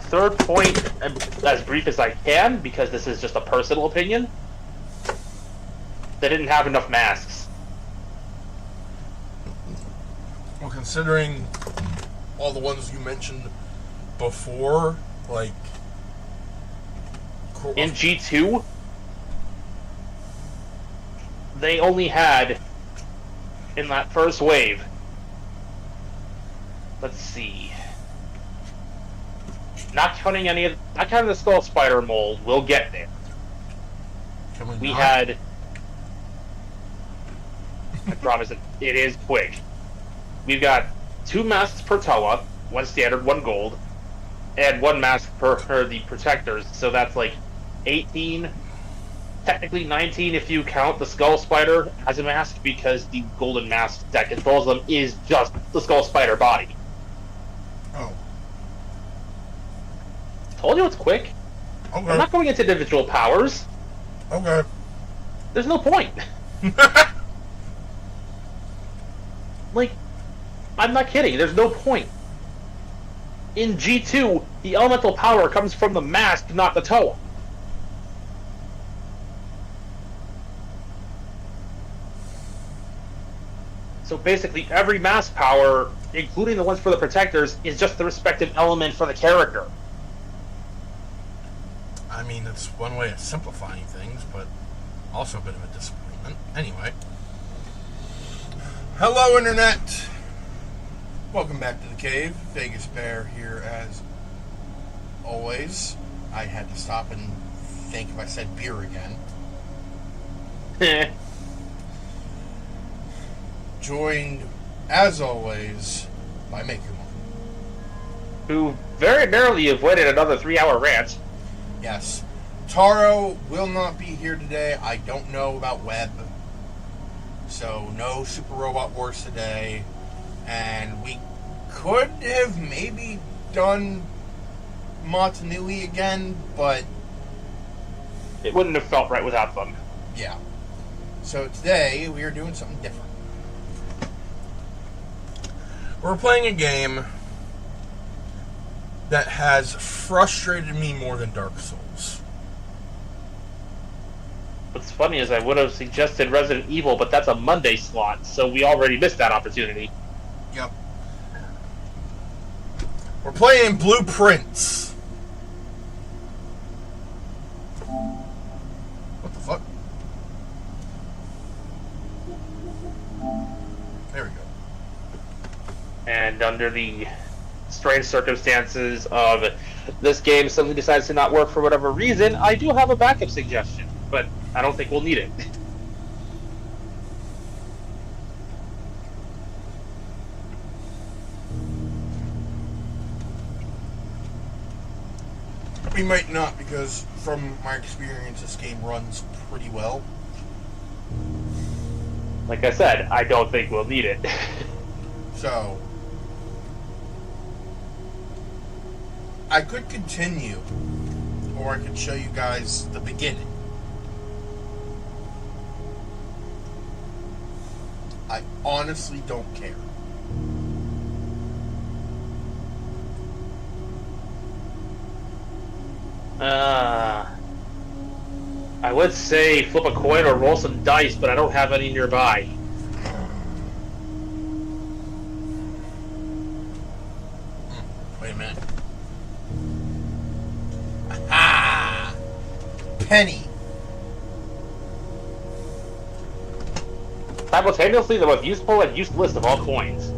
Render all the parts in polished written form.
third point, as brief as I can, because this is just a personal opinion, they didn't have enough masks. Well, considering all the ones you mentioned before, like... In G2, they only had, in that first wave, let's see, not counting the Skull Spider mold, we'll get there. We had, I promise it is quick. We've got 2 masks per Toa, 1 standard, 1 gold, and 1 mask per the protectors, so that's like 18, technically 19 if you count the Skull Spider as a mask, because the golden mask that controls them is just the Skull Spider body. Oh. Told you it's quick. Okay. I'm not going into individual powers. Okay. There's no point. Like, I'm not kidding, there's no point. In G2, the elemental power comes from the mask, not the Toa. So basically, every mask power, including the ones for the protectors, is just the respective element for the character. I mean, it's one way of simplifying things, but also a bit of a disappointment. Anyway. Hello, Internet! Welcome back to the cave. Vegas Bear here as always. I had to stop and think if I said beer again. Joined, as always, by Makermon. Who very narrowly avoided another 3-hour rant. Yes. Taro will not be here today. I don't know about Web. So, no Super Robot Wars today. And we could have maybe done Motunui again, but... It wouldn't have felt right without them. Yeah. So today, we are doing something different. We're playing a game that has frustrated me more than Dark Souls. What's funny is I would have suggested Resident Evil, but that's a Monday slot, so we already missed that opportunity. Yep. We're playing Blueprints. What the fuck? There we go. And under the strange circumstances of this game suddenly decides to not work for whatever reason, I do have a backup suggestion, but I don't think we'll need it. We might not, because from my experience, this game runs pretty well. Like I said, I don't think we'll need it. So, I could continue, or I could show you guys the beginning. I honestly don't care. I would say flip a coin or roll some dice, but I don't have any nearby. Wait a minute. Aha! Penny. Simultaneously, the most useful and useless of all coins.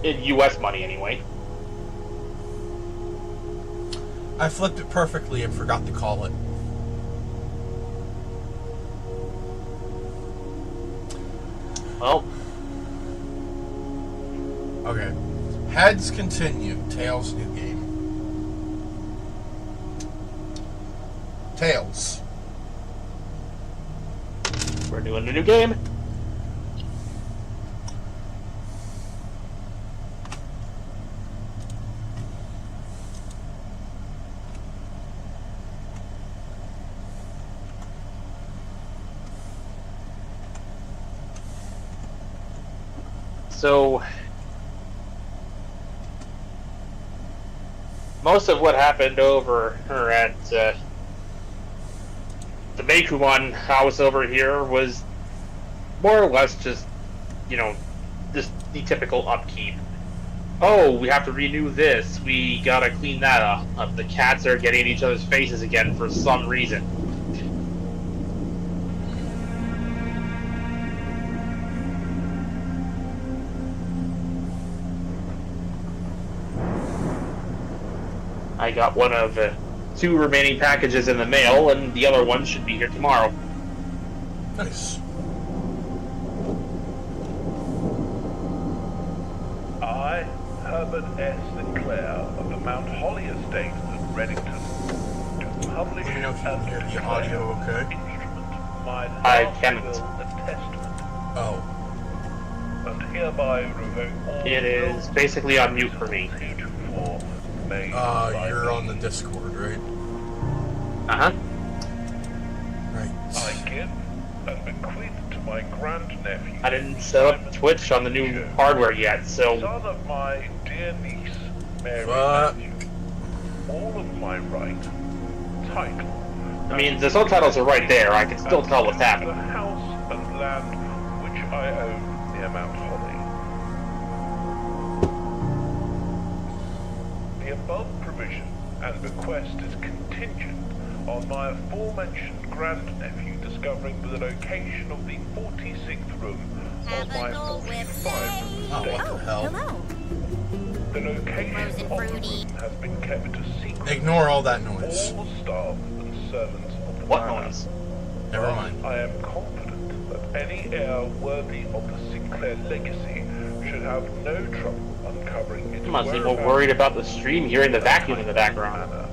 In US money, anyway. I flipped it perfectly and forgot to call it. Well. Okay. Heads continue. Tails new game. Tails. We're doing a new game. So, most of what happened over at the Bakuman house over here was more or less just, just the typical upkeep. Oh, we have to renew this. We gotta clean that up. The cats are getting in each other's faces again for some reason. I got one of 2 remaining packages in the mail, and the other one should be here tomorrow. Nice. I, Herbert S. Sinclair of the Mount Holly Estate at Reddington, do publish Let me know if you can hear the audio okay. instrument, my I last cannot. will and testament, Oh. and hereby revoke all It is basically on mute for me. heretofore made by You're on me. the Discord, right? Uh-huh. Right. I give and bequeath to my grandnephew, I didn't set up Twitch on the new hardware yet, so son of my dear niece, Mary What? Matthew, all of my right, title, I mean, the subtitles are right there. I can still tell what's the happening. house and land which I own near Mount Holly. The above provision and bequest is contingent on my aforementioned grandnephew discovering the location of the 46th room of my 45th Oh, what estate. the hell? Hello. The location Frozen of the fruity. room has been kept a secret. Ignore all that noise. All the staff and servants of the What manor. noise? Never mind. I am confident that any heir worthy of the Sinclair legacy should have no trouble uncovering its I'm honestly more whereabouts worried about the stream hearing the vacuum in the background. manor.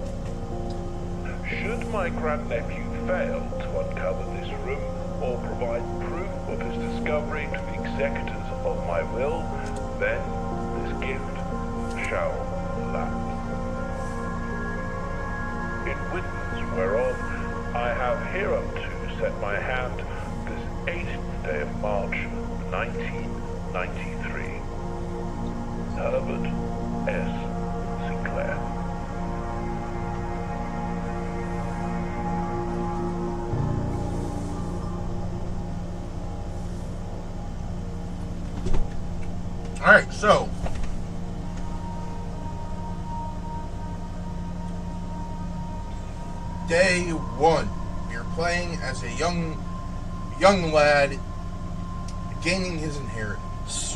Should my grandnephew fail to uncover this room or provide proof of his discovery to the executors of my will, then this gift shall lapse. In witness whereof I have hereunto set my hand this 18th day of March, 1993. Herbert S. Sinclair. Alright, so. Day 1. You're playing as a young lad gaining his inheritance.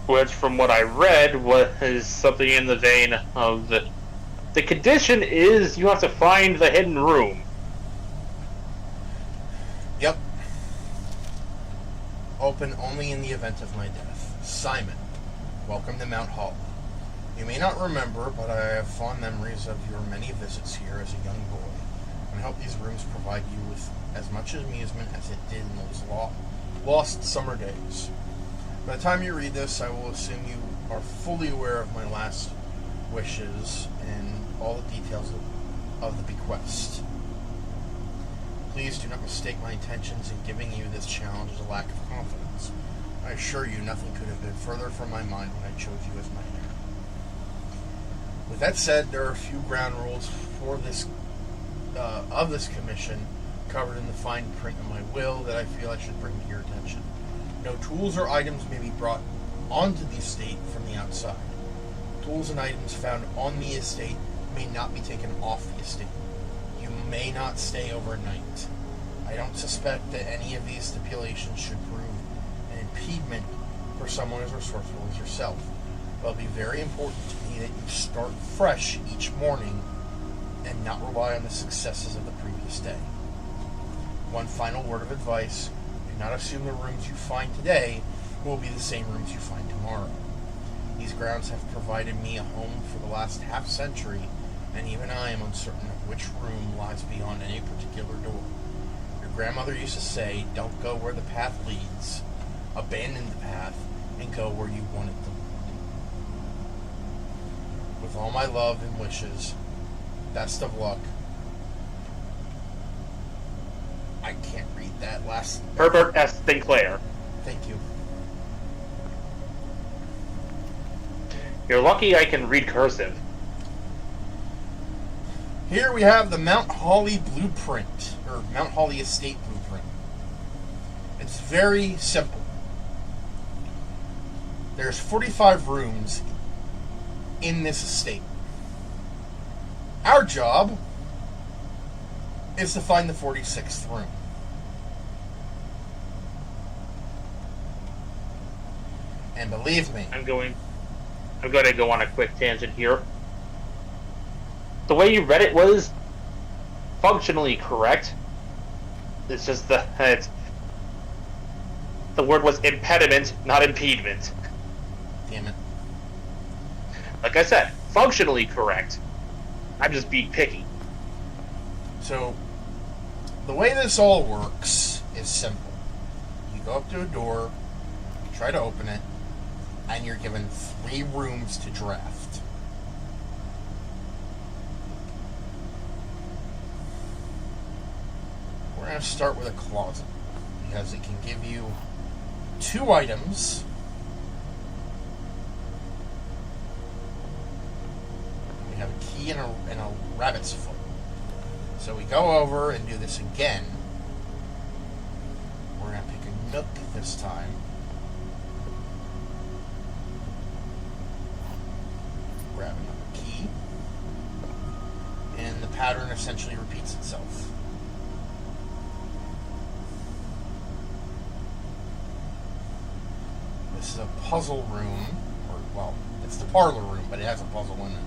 Which, from what I read, was something in the vein of the condition is you have to find the hidden room. Yep. Open only in the event of my death. Simon, welcome to Mount Holly. You may not remember, but I have fond memories of your many visits here as a young boy, and hope these rooms provide you with as much amusement as it did in those lost summer days. By the time you read this, I will assume you are fully aware of my last wishes and all the details of the bequest. Please do not mistake my intentions in giving you this challenge as a lack of confidence. I assure you nothing could have been further from my mind when I chose you as my heir. With that said, there are a few ground rules for this of this commission covered in the fine print of my will that I feel I should bring to your attention. No tools or items may be brought onto the estate from the outside. Tools and items found on the estate may not be taken off the estate. You may not stay overnight. I don't suspect that any of these stipulations should prove an impediment for someone as resourceful as yourself. But it'll be very important to me that you start fresh each morning and not rely on the successes of the previous day. One final word of advice: do not assume the rooms you find today will be the same rooms you find tomorrow. These grounds have provided me a home for the last half century, and even I am uncertain of which room lies beyond any particular door. Your grandmother used to say, don't go where the path leads. Abandon the path and go where you want it to lead. With all my love and wishes, best of luck. I can't read that last. Herbert S. Sinclair. Thank you. You're lucky I can read cursive. Here we have the Mount Holly blueprint, or Mount Holly Estate blueprint. It's very simple. There's 45 rooms in this estate. Our job is to find the 46th room. And believe me, I'm going to go on a quick tangent here. The way you read it was functionally correct. It's just the word was impediment, not impediment. damn it. Like I said, functionally correct. I'm just being picky. So, the way this all works is simple. You go up to a door, you try to open it, and you're given 3 rooms to draft. We're going to start with a closet, because it can give you 2 items. We have a key and a rabbit's foot. So we go over and do this again. We're going to pick a nook this time. Grab another key. And the pattern essentially repeats itself. This is a puzzle room. Or, well, it's the parlor room, but it has a puzzle in it.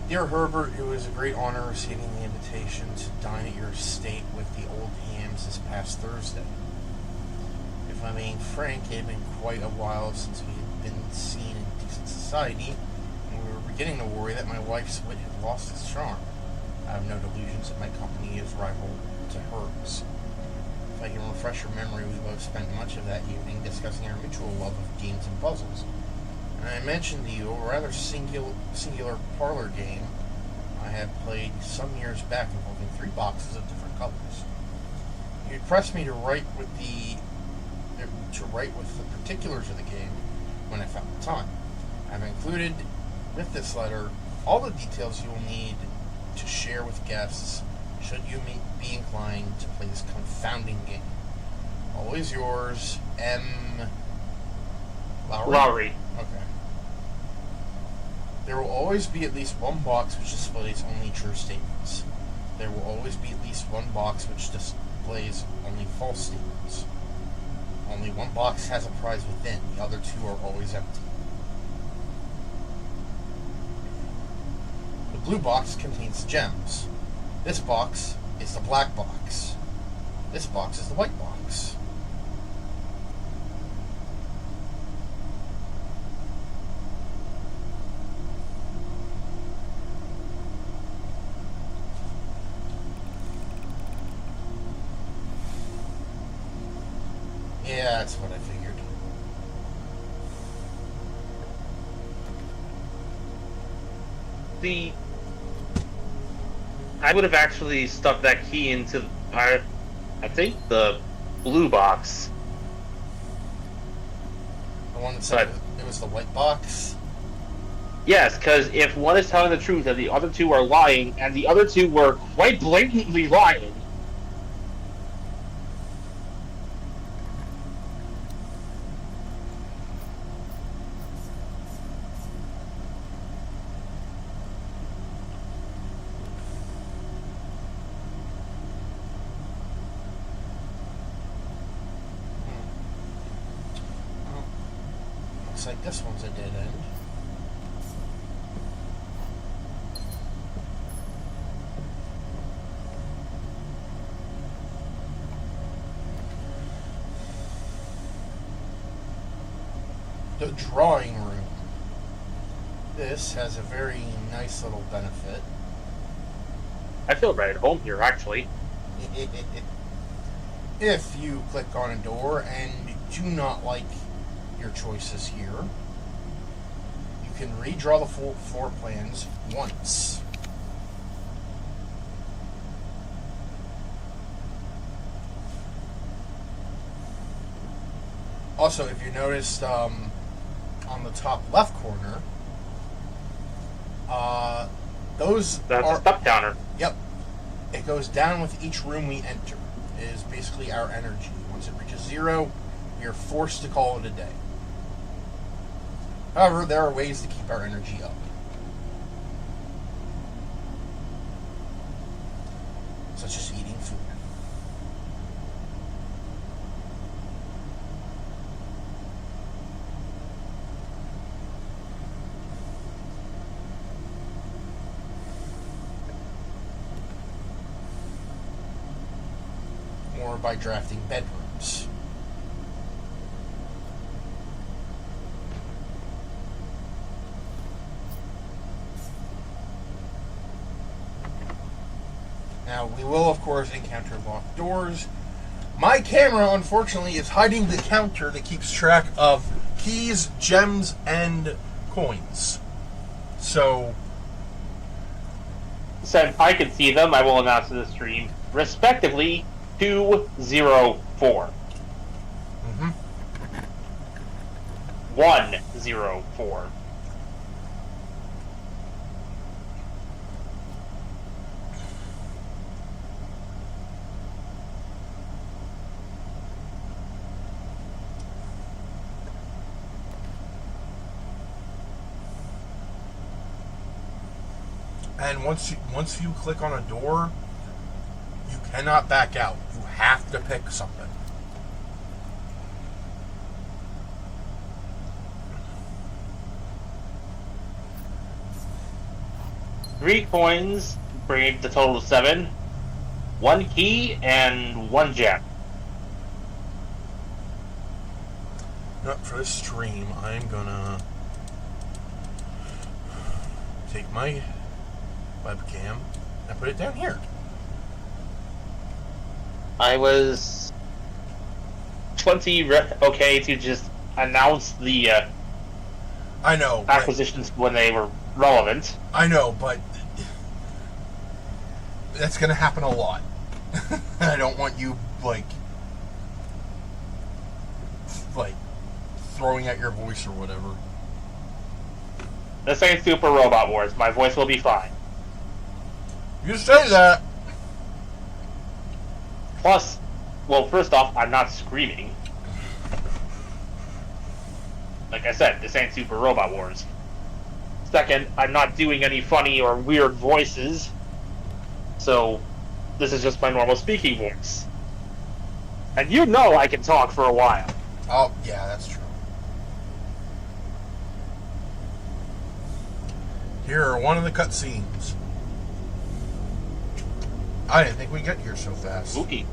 Dear Herbert, it was a great honor receiving the invitation to dine at your estate with the old hams this past Thursday. If I'm being frank, it had been quite a while since we had been seen in decent society, and we were beginning to worry that my wife's wit had lost its charm. I have no delusions that my company is rival to hers. If I can refresh your memory, we both spent much of that evening discussing our mutual love of games and puzzles. And I mentioned to you a rather singular parlor game I had played some years back involving 3 boxes of different colors. You pressed me to write with the particulars of the game when I found the time. I've included with this letter all the details you will need to share with guests should you be inclined to play this confounding game. Always yours, M. Lowry. Okay. There will always be at least one box which displays only true statements. There will always be at least one box which displays only false statements. Only one box has a prize within. The other 2 are always empty. The blue box contains gems. This box is the black box. This box is the white box. Yeah, that's what I figured. I would have actually stuck that key into, I think, the blue box. The one that said it was the white box? Yes, because if one is telling the truth and the other 2 are lying, and the other 2 were quite blatantly lying. Looks like this one's a dead end. The drawing room. This has a very nice little benefit. I feel right at home here, actually. If you click on a door and do not like your choices here, you can redraw the full floor plans once. Also, if you noticed on the top left corner, those That's are a step counter. Yep. It goes down with each room we enter. It is basically our energy. Once it reaches 0, we are forced to call it a day. However, there are ways to keep our energy up. Such as eating food. Or by drafting bedrooms. Now, we will, of course, encounter locked doors. My camera, unfortunately, is hiding the counter that keeps track of keys, gems, and coins. So, Since I can see them, I will announce to the stream, respectively, 204. 104. and once you click on a door, you cannot back out. You have to pick something. Three coins, bringing the total to 7. 1 key and 1 gem. For this stream, I'm gonna take my webcam and put it down here. I was okay to just announce the I know. acquisitions when they were relevant. I know, but that's gonna happen a lot. And I don't want you like throwing out your voice or whatever. This ain't Super Robot Wars. My voice will be fine. You say that. Plus, well, first off, I'm not screaming. Like I said, this ain't Super Robot Wars. Second, I'm not doing any funny or weird voices. So, this is just my normal speaking voice. And you know I can talk for a while. Oh, yeah, that's true. Here are one of the cutscenes. I didn't think we'd get here so fast. Spooky.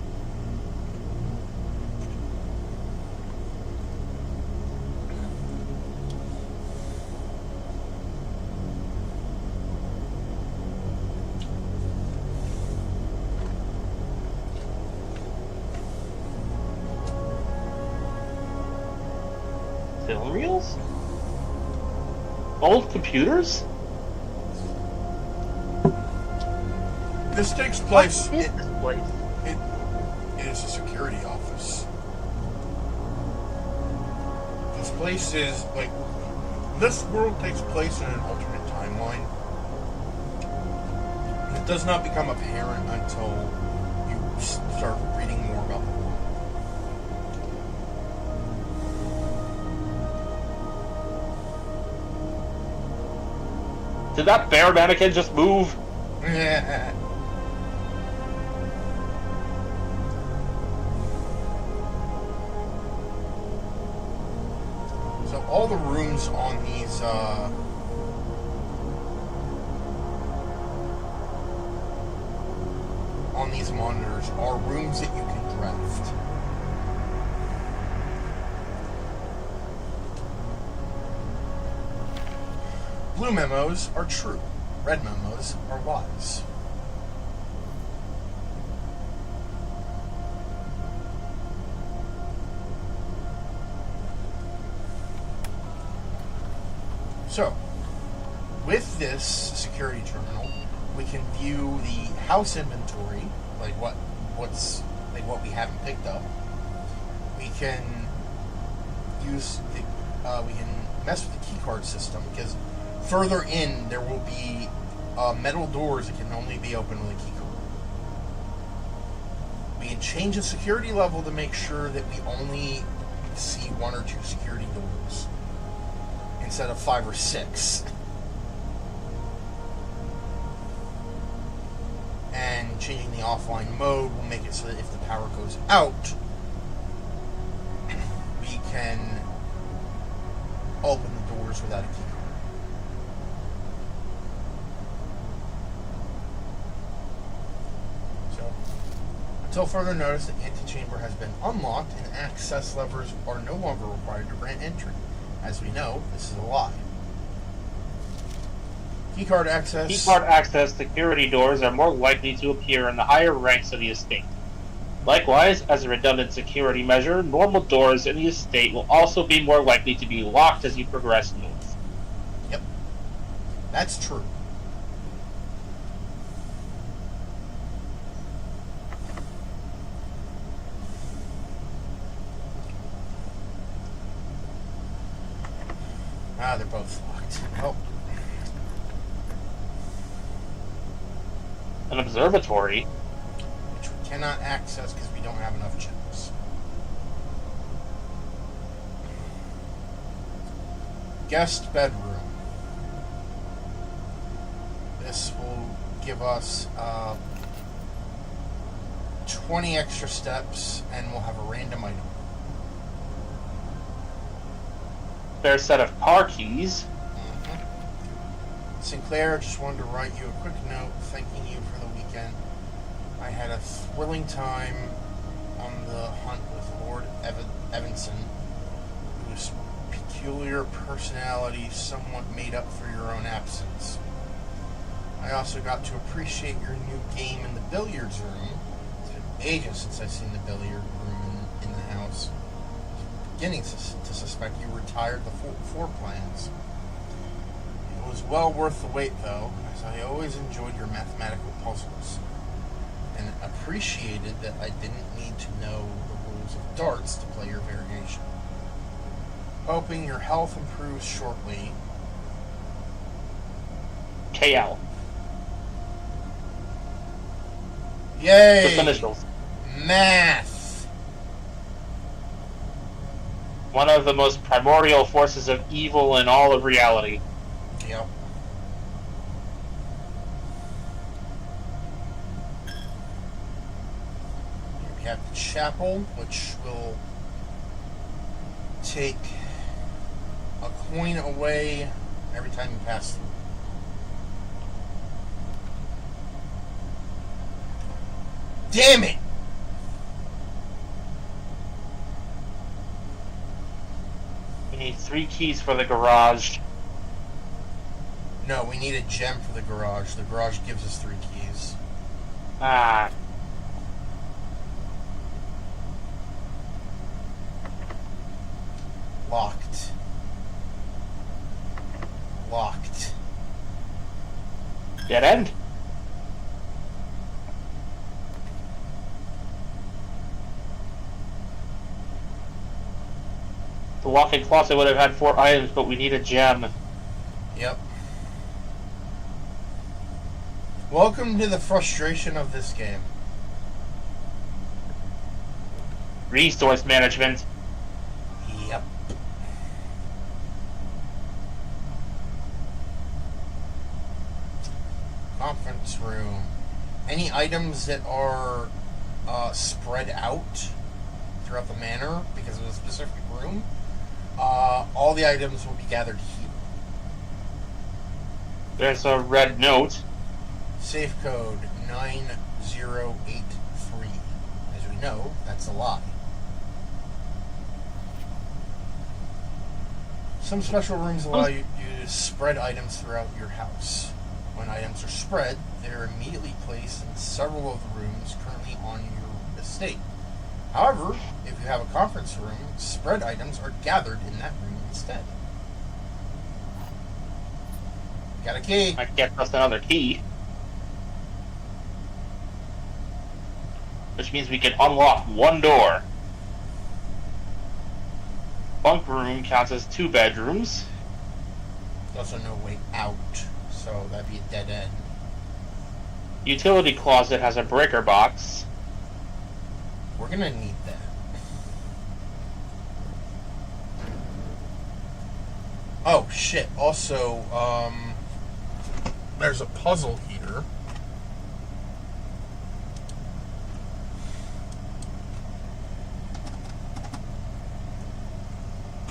Film reels? Old computers? This takes place. What is this place? It is a security office. This place is like. This world takes place in an alternate timeline. It does not become apparent until you start reading more about the world. Did that bear mannequin just move? So all the rooms on these monitors are rooms that you can draft. Blue memos are true. Red memos are lies. So, with this security terminal, we can view the house inventory, like what we haven't picked up. We can use we can mess with the keycard system, because further in there will be metal doors that can only be opened with a keycard. We can change the security level to make sure that we only see 1 or 2 security doors instead of 5 or 6. And changing the offline mode will make it so that if the power goes out, we can open the doors without a key card. So, until further notice, the antechamber has been unlocked and access levers are no longer required to grant entry. As we know, this is a lie. Keycard access. Keycard access security doors are more likely to appear in the higher ranks of the estate. Likewise, as a redundant security measure, normal doors in the estate will also be more likely to be locked as you progress north. Yep. That's true. Ah, they're both locked. Oh. An observatory? Which we cannot access because we don't have enough chips. Guest bedroom. This will give us 20 extra steps, and we'll have a random item. Spare set of car keys. Sinclair, just wanted to write you a quick note thanking you for the weekend. I had a thrilling time on the hunt with Lord Evanson, whose peculiar personality somewhat made up for your own absence. I also got to appreciate your new game in the billiards room. It's been ages since I've seen the billiard room in the house. I was beginning to suspect you retired the floor plans. It was well worth the wait, though, as I always enjoyed your mathematical puzzles, and appreciated that I didn't need to know the rules of darts to play your variation. Hoping your health improves shortly. KL. Yay! Just initials. Math! One of the most primordial forces of evil in all of reality. Yep. Here we have the chapel, which will take a coin away every time you pass through. Damn it! We need 3 keys for the garage. No, we need a gem for the garage. The garage gives us 3 keys. Ah. Locked. Locked. Dead end. The walk-in closet would have had 4 items, but we need a gem. Yep. Welcome to the frustration of this game. Resource management. Yep. Conference room. Any items that are spread out throughout the manor because of a specific room, all the items will be gathered here. There's a red note. Safe code 9083. As we know, that's a lie. Some special rooms allow you to spread items throughout your house. When items are spread, they are immediately placed in several of the rooms currently on your estate. However, if you have a conference room, spread items are gathered in that room instead. Got a key. I can't trust another key. Which means we can unlock 1 door. Bunk room counts as 2 bedrooms. Also no way out, so that'd be a dead end. Utility closet has a breaker box. We're gonna need that. Oh shit, also, there's a puzzle here.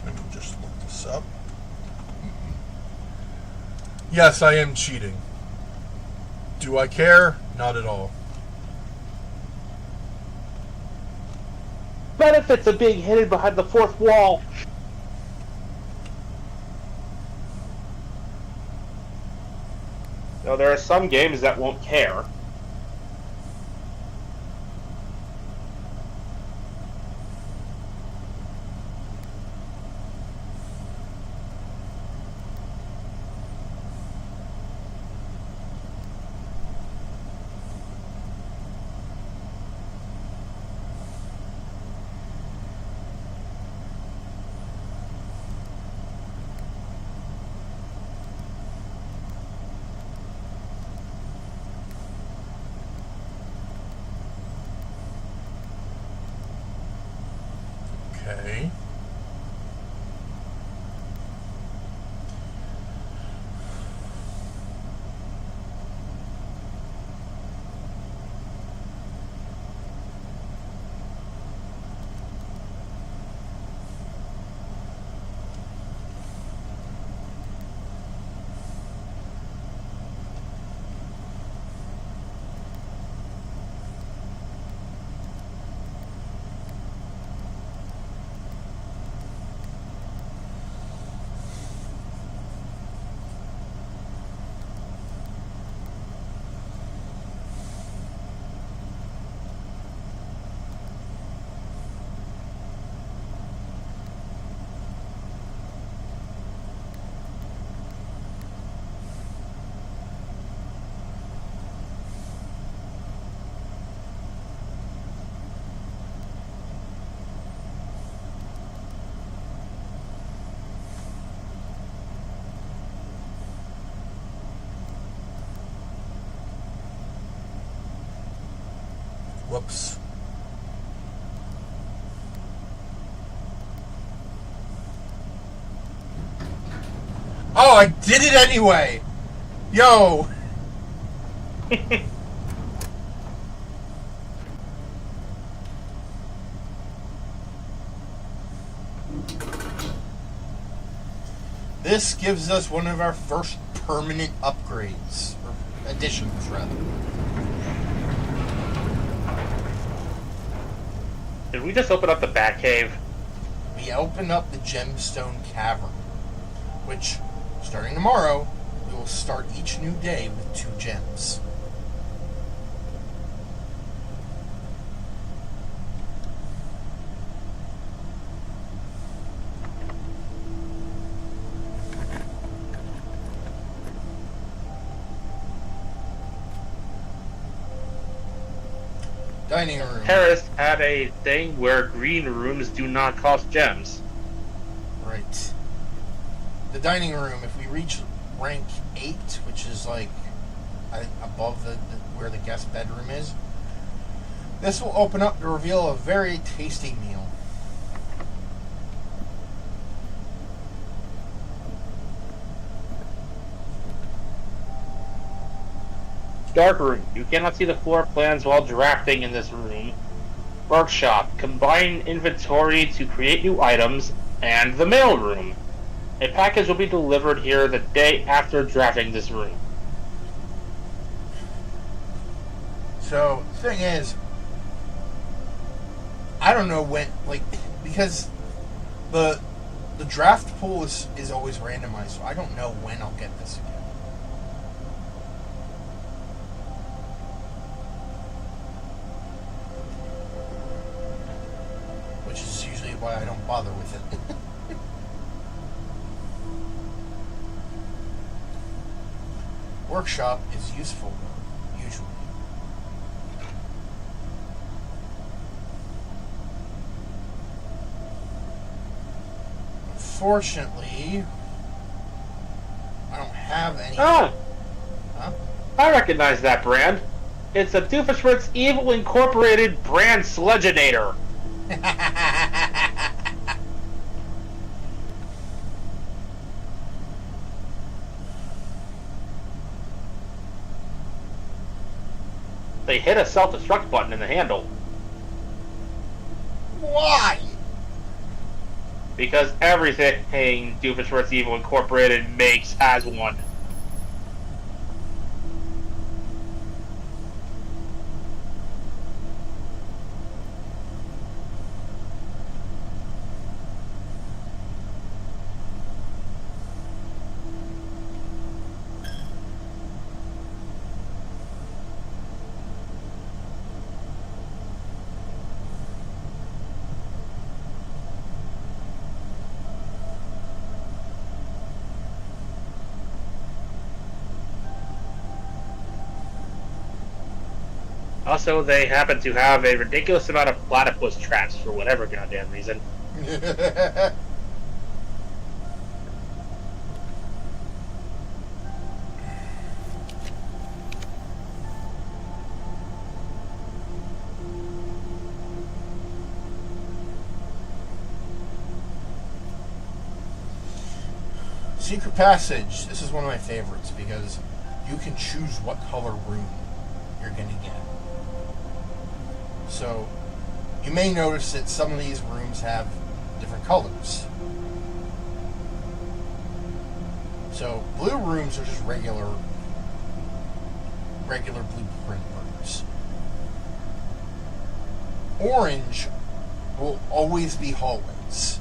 Let me just look this up. Yes, I am cheating. Do I care? Not at all. Benefits of being hidden behind the 4th wall. Now, there are some games that won't care. Okay. Whoops. Oh, I did it anyway! Yo! This gives us one of our first permanent upgrades. Or additions, rather. Did we just open up the Batcave? We open up the Gemstone Cavern, which, starting tomorrow, we will start each new day with 2 gems. Dining room. Paris had a thing where green rooms do not cost gems. Right. The dining room, if we reach rank 8, which is like, I think above the where the guest bedroom is, this will open up to reveal a very tasty meal. Dark room. You cannot see the floor plans while drafting in this room. Workshop. Combine inventory to create new items. And the mail room. A package will be delivered here the day after drafting this room. So, the thing is, I don't know when, like, because the draft pool is always randomized, so I don't know when I'll get this again. Which is usually why I don't bother with it. Workshop is useful, usually. unfortunately, I don't have any. Ah, Huh? I recognize that brand. It's a Doofenshmirtz Evil Incorporated brand Sledgeinator. They hit a self-destruct button in the handle. Why? Because everything Doofenshmirtz Evil Incorporated makes has one. Also, they happen to have a ridiculous amount of platypus traps for whatever goddamn reason. Secret Passage. This is one of my favorites because you can choose what color room you're going to get. So, you may notice that some of these rooms have different colors. So, blue rooms are just regular blueprint rooms. Orange will always be hallways.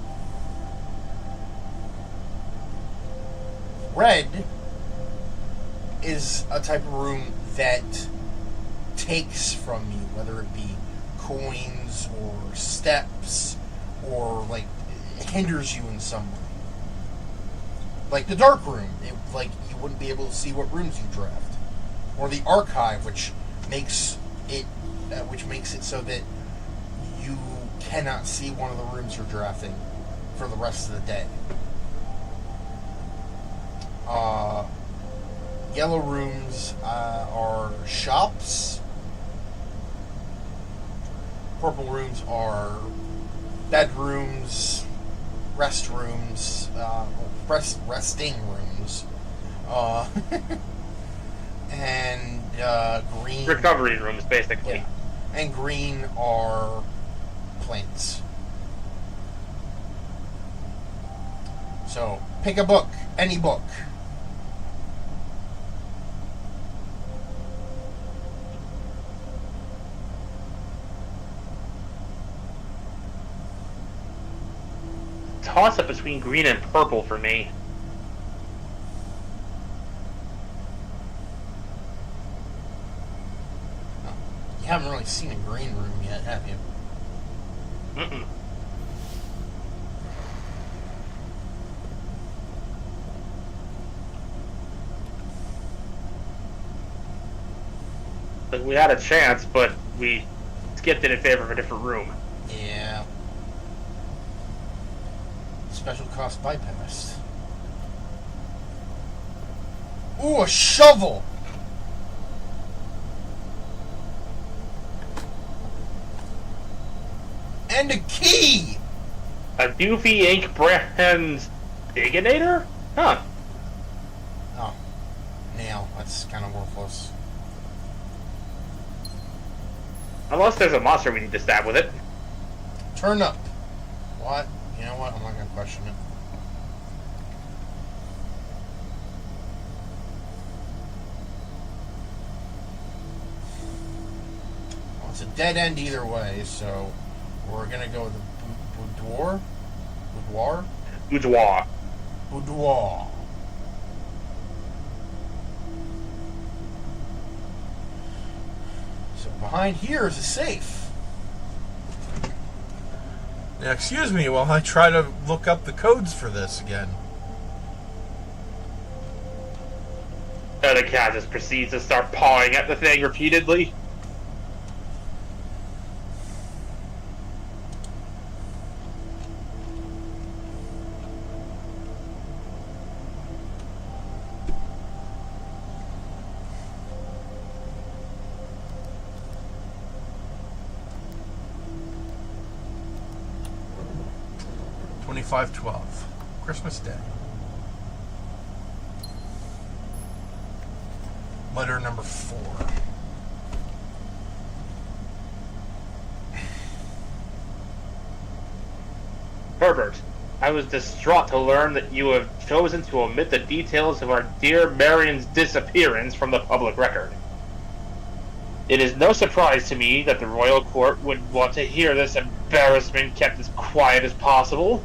Red is a type of room that takes from you, whether it be coins or steps, or like hinders you in some way. Like the dark room, you wouldn't be able to see what rooms you draft, or the archive, which makes it so that you cannot see one of the rooms you're drafting for the rest of the day. Yellow rooms are shops. Purple rooms are bedrooms, restrooms, resting rooms, and green... Recovery rooms, basically. Yeah. And green are plants. So, pick a book, any book. Toss up between green and purple for me. You haven't really seen a green room yet, have you? Mm-mm. Like, we had a chance, but we skipped it in favor of a different room. Yeah. Special cost bypassed. Ooh, a shovel! And a key! A Doofy Inc. brand Diginator? Huh. Oh. Nail. That's kind of worthless. Unless there's a monster we need to stab with it. Turn up. What? You know what? I'm not going to question it. Well, it's a dead end either way, so we're going to go with the boudoir? Boudoir? Boudoir. Boudoir. So behind here is a safe. Now, excuse me while I try to look up the codes for this again. And the cat just proceeds to start pawing at the thing repeatedly. 2512. Christmas Day. Letter number 4. Herbert, I was distraught to learn that you have chosen to omit the details of our dear Marion's disappearance from the public record. It is no surprise to me that the royal court would want to hear this embarrassment kept as quiet as possible,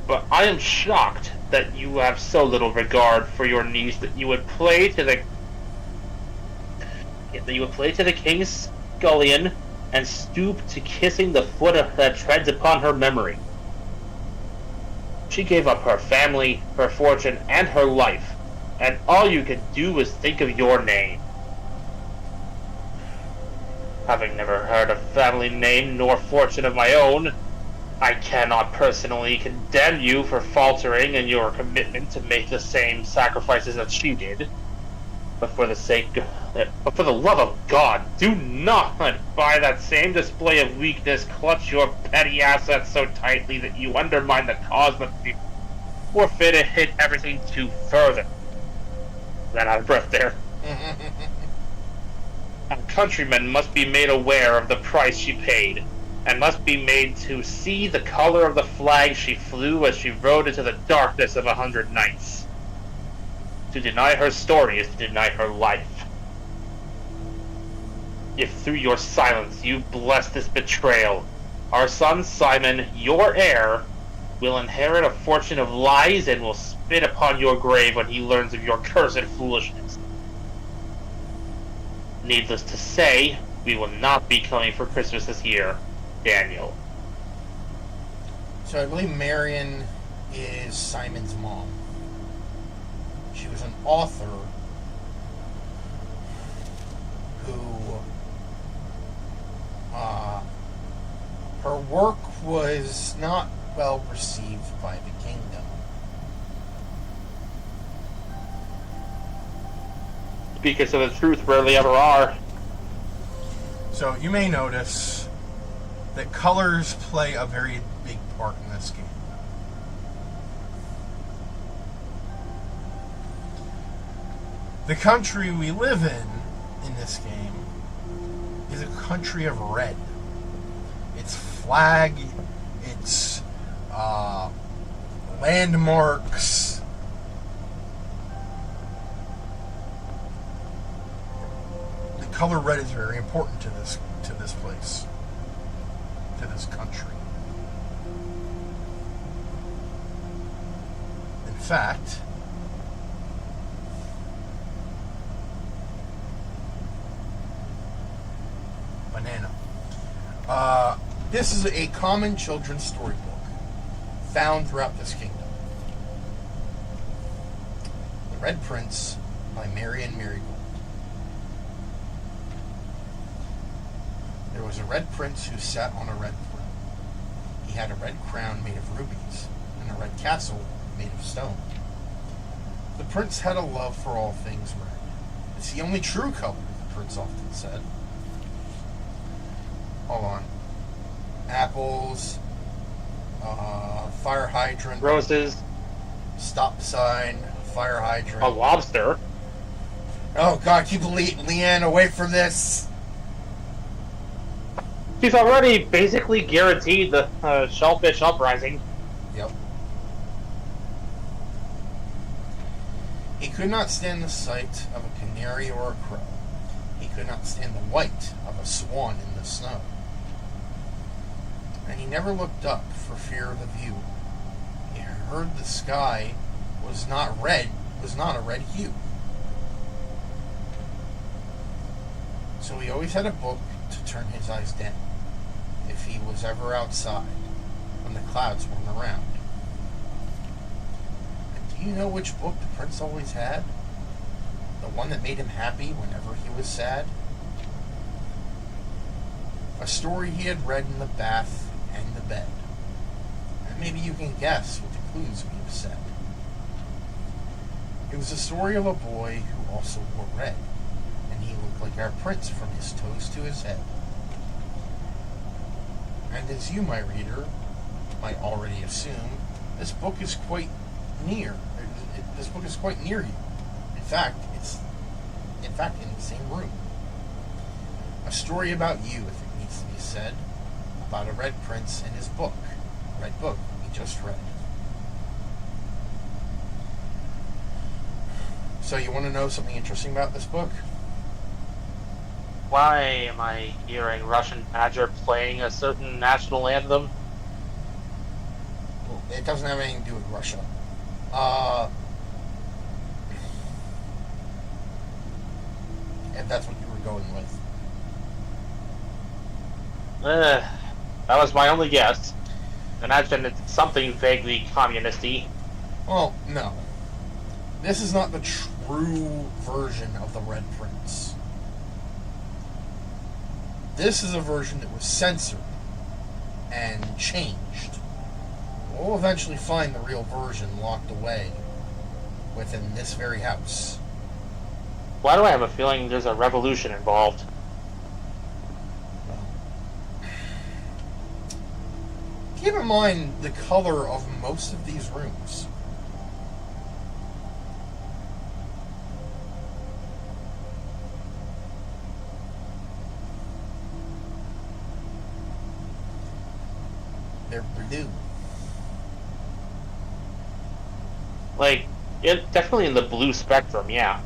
but I am shocked that you have so little regard for your niece that you would play to the king's scullion and stoop to kissing the foot that treads upon her memory. She gave up her family, her fortune, and her life, and all you could do was think of your name. Having never heard a family name nor fortune of my own, I cannot personally condemn you for faltering in your commitment to make the same sacrifices that she did. But for the love of God, do not, by that same display of weakness, clutch your petty assets so tightly that you undermine the cause that you forfeit and hit everything too further. Ran out of breath there. Our countrymen must be made aware of the price she paid, and must be made to see the color of the flag she flew as she rode into the darkness of 100 nights. To deny her story is to deny her life. If through your silence you bless this betrayal, our son Simon, your heir, will inherit a fortune of lies and will spit upon your grave when he learns of your cursed foolishness. Needless to say, we will not be coming for Christmas this year. Daniel. So I believe Marion is Simon's mom. She was an author who, her work was not well received by the kingdom. Because of the truth rarely ever are. So you may notice that colors play a very big part in this game. The country we live in this game is a country of red. Its flag, its landmarks, the color red is very important to this place, to this country. In fact, banana. This is a common children's storybook found throughout this kingdom. The Red Prince by Marion Marigold. There was a red prince who sat on a red throne. He had a red crown made of rubies and a red castle made of stone. The prince had a love for all things red. It's the only true color, the prince often said. Hold on. Apples, fire hydrant, Roses, stop sign, fire hydrant. a lobster. Oh God, keep Leanne away from this. She's already basically guaranteed the shellfish uprising. Yep. He could not stand the sight of a canary or a crow. He could not stand the white of a swan in the snow. And he never looked up for fear of the view. He heard the sky was not a red hue. So he always had a book to turn his eyes down if he was ever outside when the clouds weren't around. And do you know which book the prince always had? The one that made him happy whenever he was sad? A story he had read in the bath and the bed. And maybe you can guess what the clues we have said. It was the story of a boy who also wore red, and he looked like our prince from his toes to his head. And as you, my reader, might already assume, this book is quite near. This book is quite near you. In fact, it's in the same room. A story about you, if it needs to be said, about a Red Prince and his book. Red book we just read. So you want to know something interesting about this book? Why am I hearing Russian Badger playing a certain national anthem? Well, it doesn't have anything to do with Russia. If that's what you were going with. That was my only guess. Imagine it's something vaguely communist-y. Well, no. This is not the true version of the Red Prince. This is a version that was censored and changed. We'll eventually find the real version locked away within this very house. Why do I have a feeling there's a revolution involved? Keep in mind the color of most of these rooms. They're blue. Like, it definitely in the blue spectrum, yeah.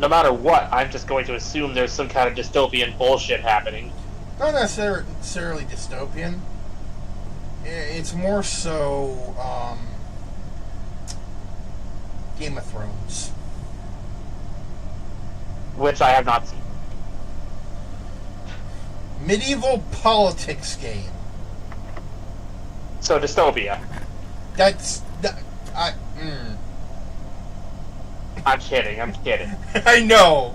No matter what, I'm just going to assume there's some kind of dystopian bullshit happening. Not necessarily dystopian. It's more so Game of Thrones. Which I have not seen. Medieval politics game. So, dystopia. I'm kidding. I know.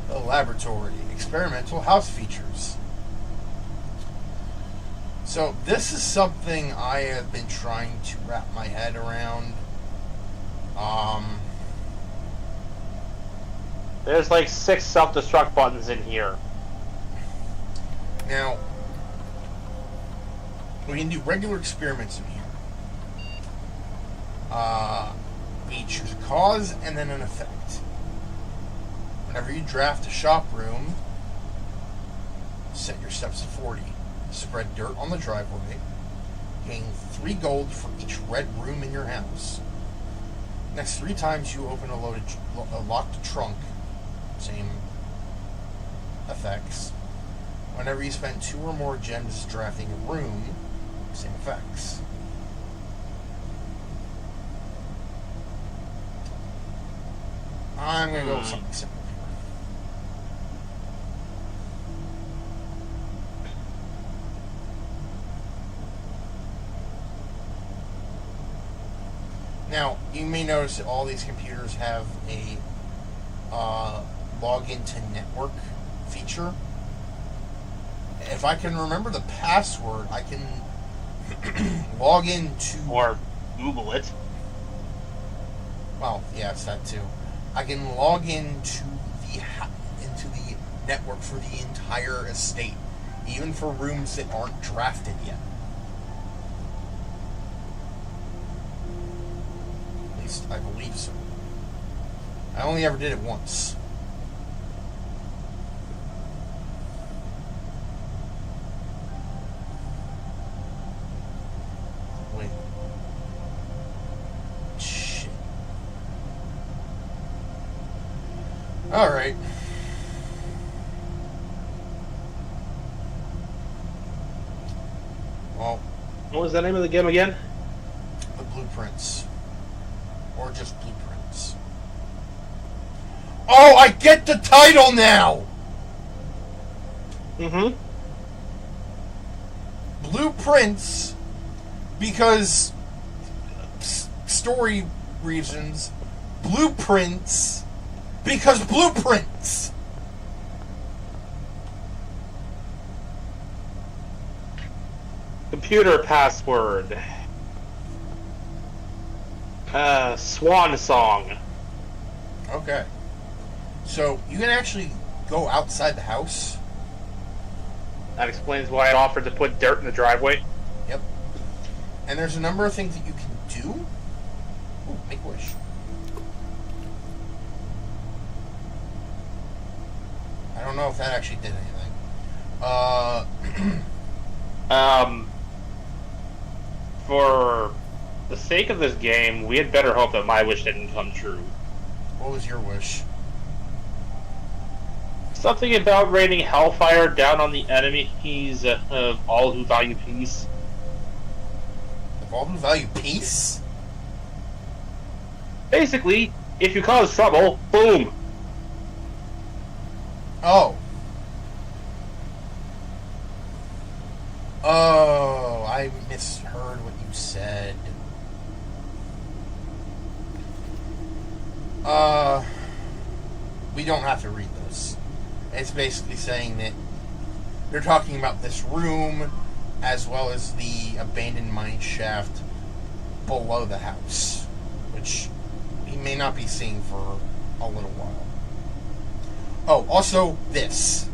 The laboratory. Experimental house features. So, this is something I have been trying to wrap my head around. There's like 6 self-destruct buttons in here. Now, we can do regular experiments in here. We choose a cause and then an effect. Whenever you draft a shop room, set your steps to 40. Spread dirt on the driveway. Gain 3 gold for each red room in your house. Next 3 times you open a locked trunk. Same effects. Whenever you spend 2 or more gems drafting a room, same effects. I'm going to go with something simple here. Now, you may notice that all these computers have a login to network feature. If I can remember the password, I can log into... Or Google it. Well, yes, that too. I can log into the network for the entire estate, even for rooms that aren't drafted yet. At least I believe so. I only ever did it once. Wait. Shit. Alright. Well, What was the name of the game again? the blueprints. Or just blueprints. Oh, I get the title now! Mm-hmm. Blueprints, because story reasons. Blueprints, because blueprints. Computer password. Swan song. Okay. So you can actually go outside the house. That explains why I offered to put dirt in the driveway. Yep. And there's a number of things that you can do. Ooh, make a wish. I don't know if that actually did anything. For the sake of this game, we had better hope that my wish didn't come true. What was your wish? Something about raining hellfire down on the enemies of all who value peace. Of all who value peace? Basically, if you cause trouble, boom. Oh. Oh, I misheard what you said. We don't have to read this. It's basically saying that they're talking about this room as well as the abandoned mine shaft below the house, which we may not be seeing for a little while. Oh, also this.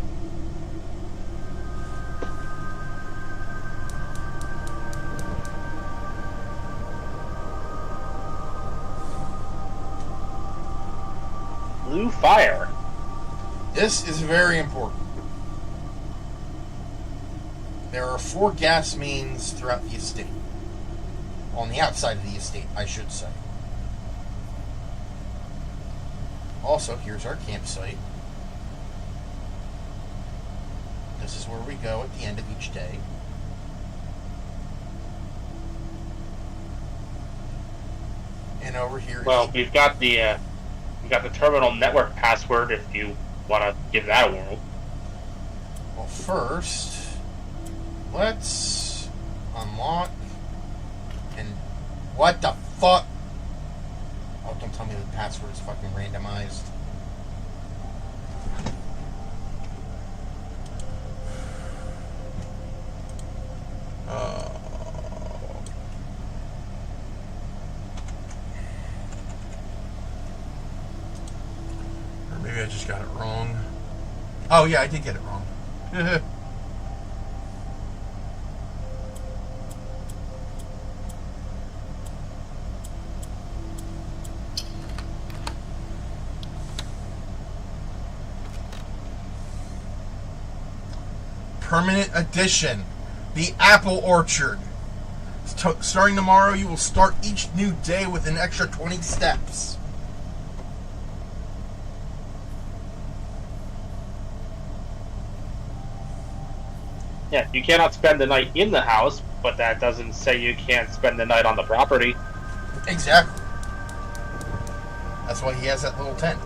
Blue fire. This is very important. There are 4 gas mains throughout the estate. On the outside of the estate, I should say. Also, here's our campsite. This is where we go at the end of each day. And over here... Well, we've got the terminal network password if you want to give that a whirl. Well, first, let's unlock and... What the fuck? Oh, don't tell me the password is fucking randomized. Or maybe I just got it wrong. Oh, yeah, I did get it wrong. Permanent Edition. The Apple Orchard. Starting tomorrow, you will start each new day with an extra 20 steps. Yeah, you cannot spend the night in the house, but that doesn't say you can't spend the night on the property. Exactly. That's why he has that little tent.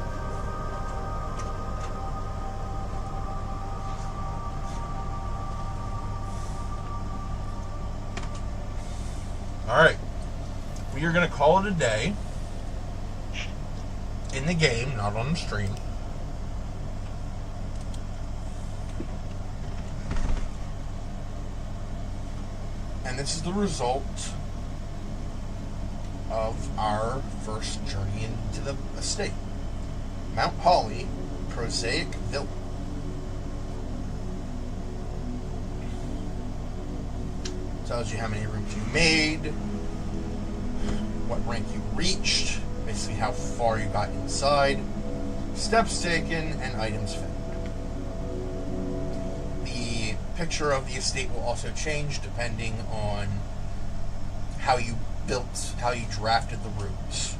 Alright. We are going to call it a day. In the game, not on the stream. And this is the result of our first journey into the estate. Mount Holly, Prosaic Villa. Tells you how many rooms you made, what rank you reached, basically how far you got inside, steps taken, and items found. The picture of the estate will also change depending on how you built, how you drafted the rooms.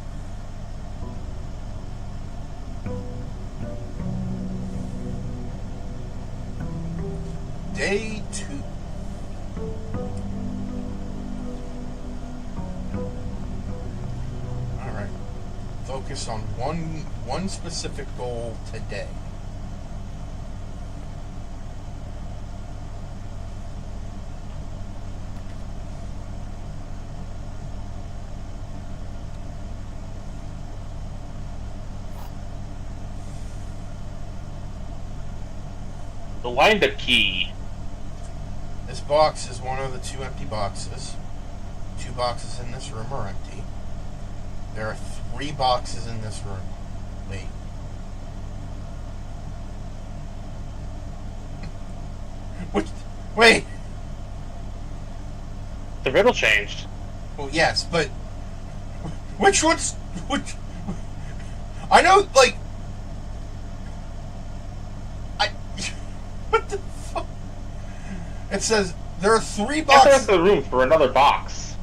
Day 2. Alright. Focus on one specific goal today. The wind-up key. This box is one of the 2 empty boxes. 2 boxes in this room are empty. There are 3 boxes in this room. Wait. Wait! The riddle changed. Well, yes, but which one's which? I know, like, what the fuck? It says there are 3 You have to boxes. look the room for another box.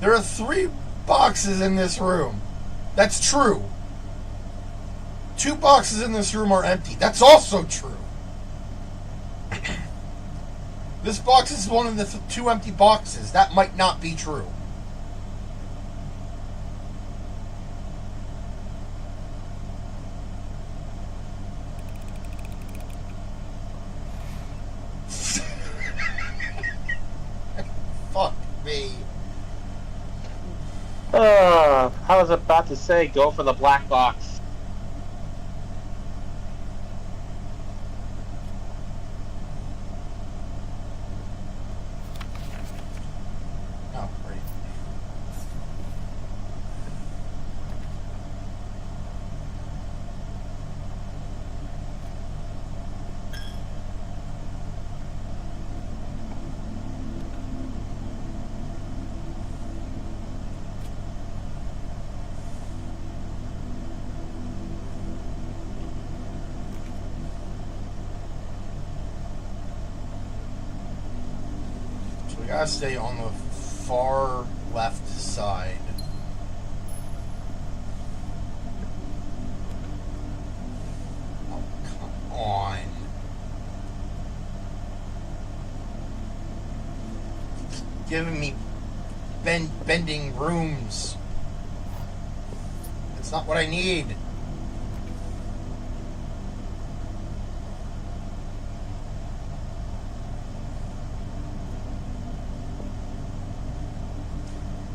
There are 3 boxes in this room. That's true. 2 boxes in this room are empty. That's also true. This box is one of the 2 empty boxes. That might not be true. Fuck me. I was about to say, go for the black box. Oh, great. So we gotta stay on the far left side. Oh, come on. It's giving me bending rooms. It's not what I need.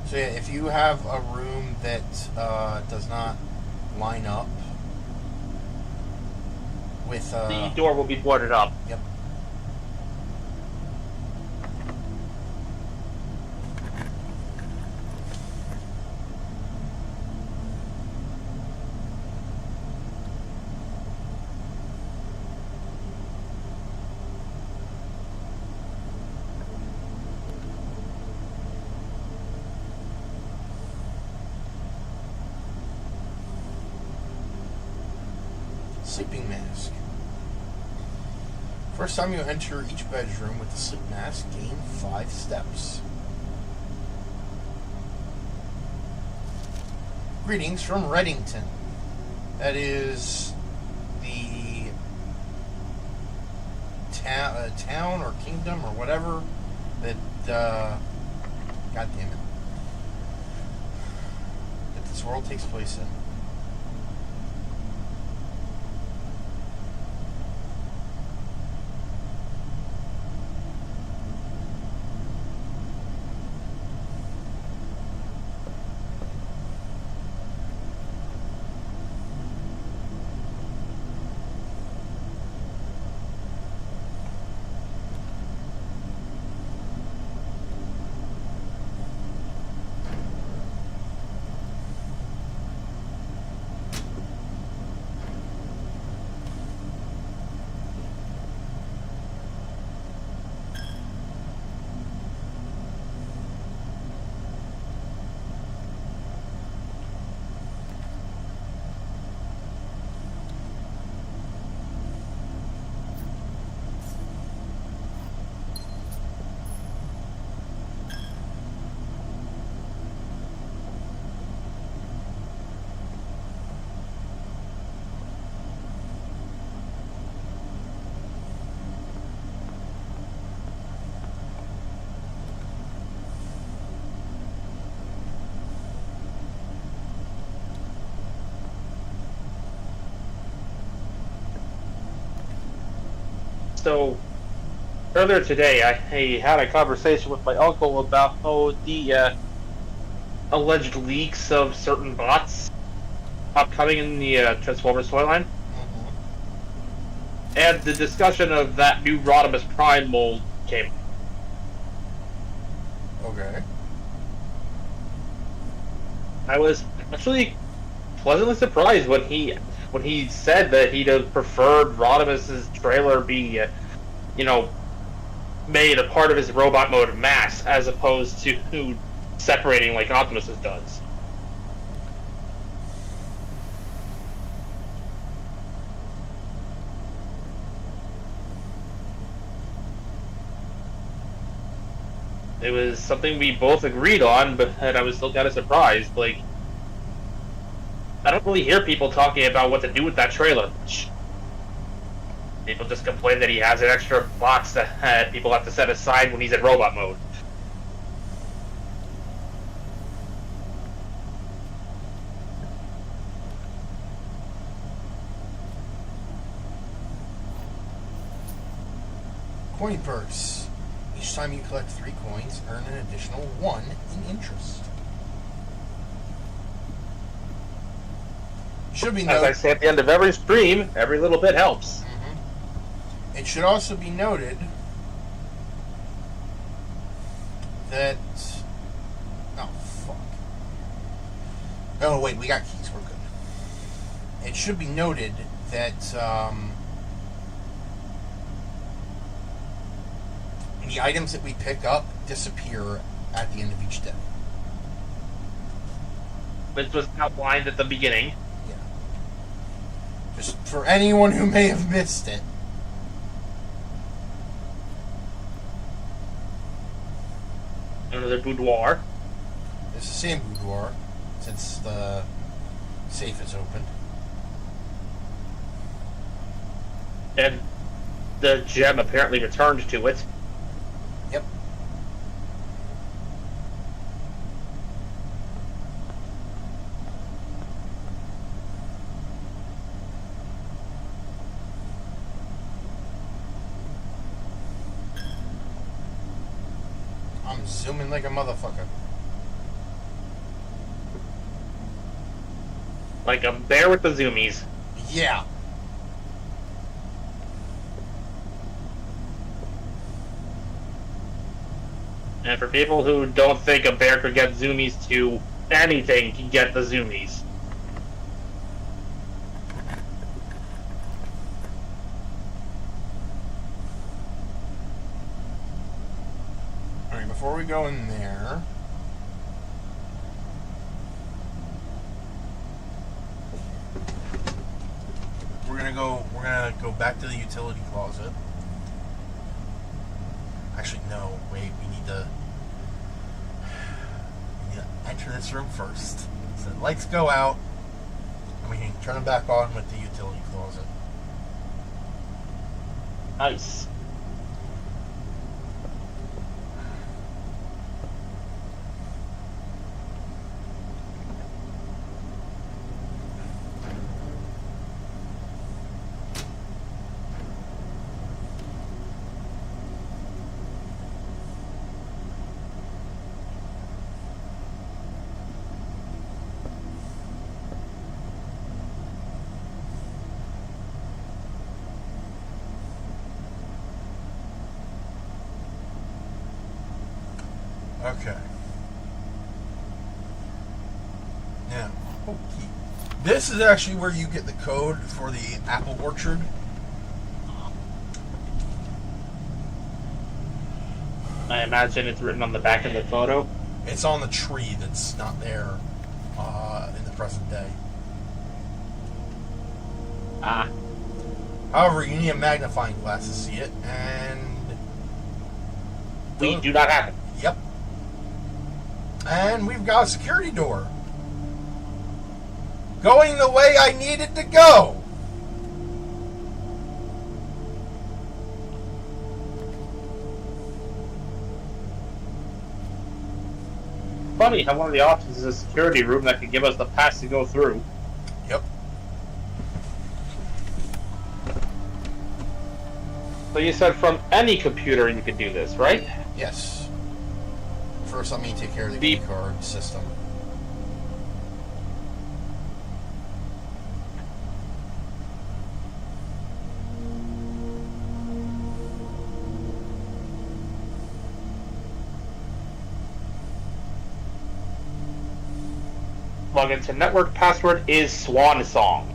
So yeah, if you have a room that does not line up with The door will be boarded up. yep. Sleeping mask. First time you enter each bedroom with the sleep mask, gain 5 steps. Greetings from Reddington. That is the town or kingdom or whatever that, God damn it, that this world takes place in. So, earlier today, I had a conversation with my uncle about the alleged leaks of certain bots upcoming in the Transformers storyline. Mm-hmm. And the discussion of that new Rodimus Prime mold came. Okay. I was actually pleasantly surprised when he said that he'd have preferred Rodimus's trailer be, made a part of his robot mode mass as opposed to separating like Optimus's does. It was something we both agreed on, but I was still kind of surprised. Like, I don't really hear people talking about what to do with that trailer. People just complain that he has an extra box that people have to set aside when he's in robot mode. Coin purse. Each time you collect 3 coins, earn an additional 1 in interest. Should be As noted. I say at the end of every stream, every little bit helps. It should also be noted that. Oh, fuck. Oh, wait, we got keys. We're good. It should be noted that the items that we pick up disappear at the end of each day. Which was outlined at the beginning. Yeah. Just for anyone who may have missed it. Another boudoir. It's the same boudoir, since the safe is opened. And the gem apparently returned to it. Yep. I'm zooming like a motherfucker. Like a bear with the zoomies. Yeah. And for people who don't think a bear could get zoomies to anything, can get the zoomies. Alright, before we go in there, we're gonna go back to the utility closet. Actually, no, wait, we need to enter this room first. So the lights go out, and we can turn them back on with the utility closet. Nice. Okay. Now, this is actually where you get the code for the apple orchard. I imagine it's written on the back of the photo. It's on the tree that's not there in the present day. Ah. However, you need a magnifying glass to see it, and We do not have it. Yep. And we've got a security door. Going the way I needed to go. Funny how one of the options is a security room that could give us the pass to go through. Yep. So you said from any computer you could do this, right? Yes. First, let me take care of the Beep. key card system. Login to network. Password is Swan Song.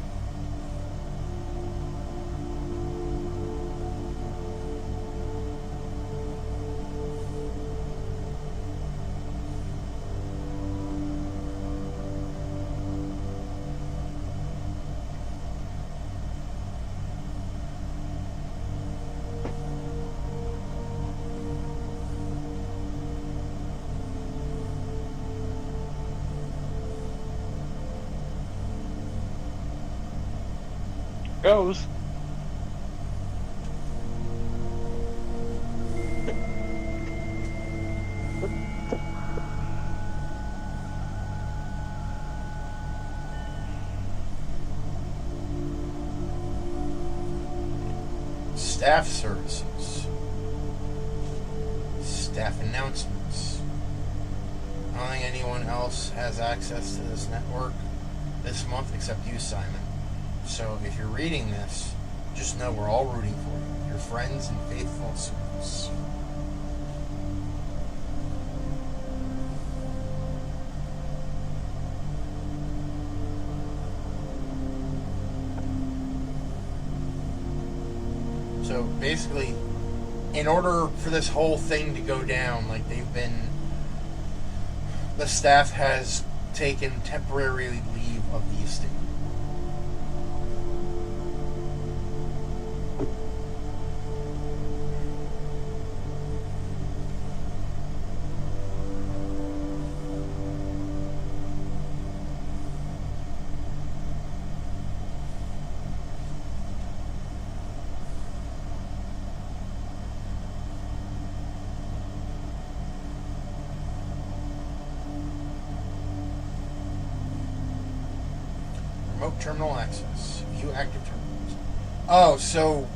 Goes. Staff services. Staff announcements. I don't think anyone else has access to this network this month except you, Simon. So if you're reading this, just know we're all rooting for you. Your friends and faithful servants. So basically, in order for this whole thing to go down, like the staff has taken temporary leave of the estate. Remote terminal access. View active terminals. Oh, so...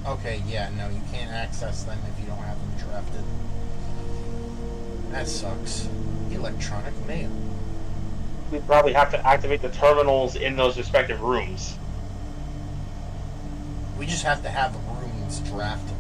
Okay, yeah, no, you can't access them if you don't have them drafted. That sucks. Electronic mail. We probably have to activate the terminals in those respective rooms. We just have to have the rooms drafted.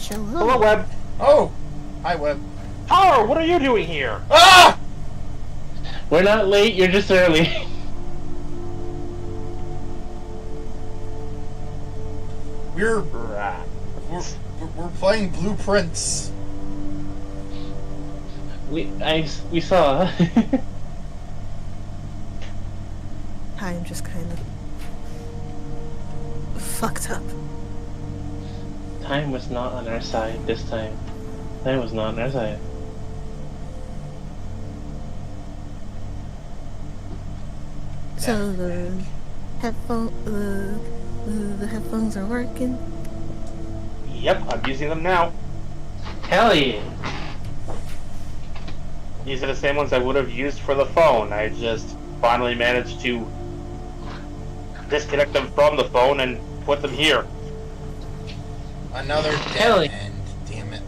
Hello, Webb. Oh! Hi, Webb. Taro, what are you doing here? Ah! We're not late, you're just early. We're Right. we're playing Blueprints. We saw. I'm just kind of fucked up. Time was not on our side this time. Time was not on our side. So the headphones are working. Yep, I'm using them now. Hell yeah! These are the same ones I would have used for the phone. I just finally managed to disconnect them from the phone and put them here. Another Hell dead yeah. end. Damn it.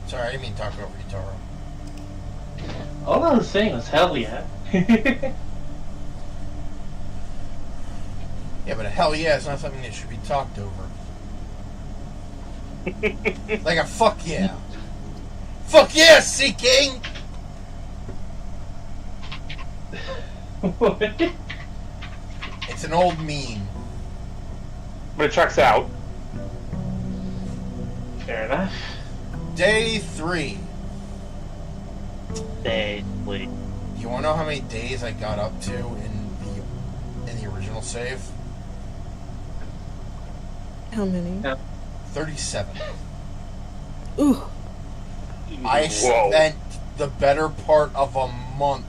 Sorry, I didn't mean to talk over you, Taro. All I was saying was hell yeah. Yeah, but a hell yeah is not something that should be talked over. Like a fuck yeah. Fuck yeah, Sea King! What? It's an old meme. But it checks out. Fair enough. Day 3. Basically. Do you want to know how many days I got up to in the original save? How many? Yeah. 37. Ooh. I Whoa. spent the better part of a month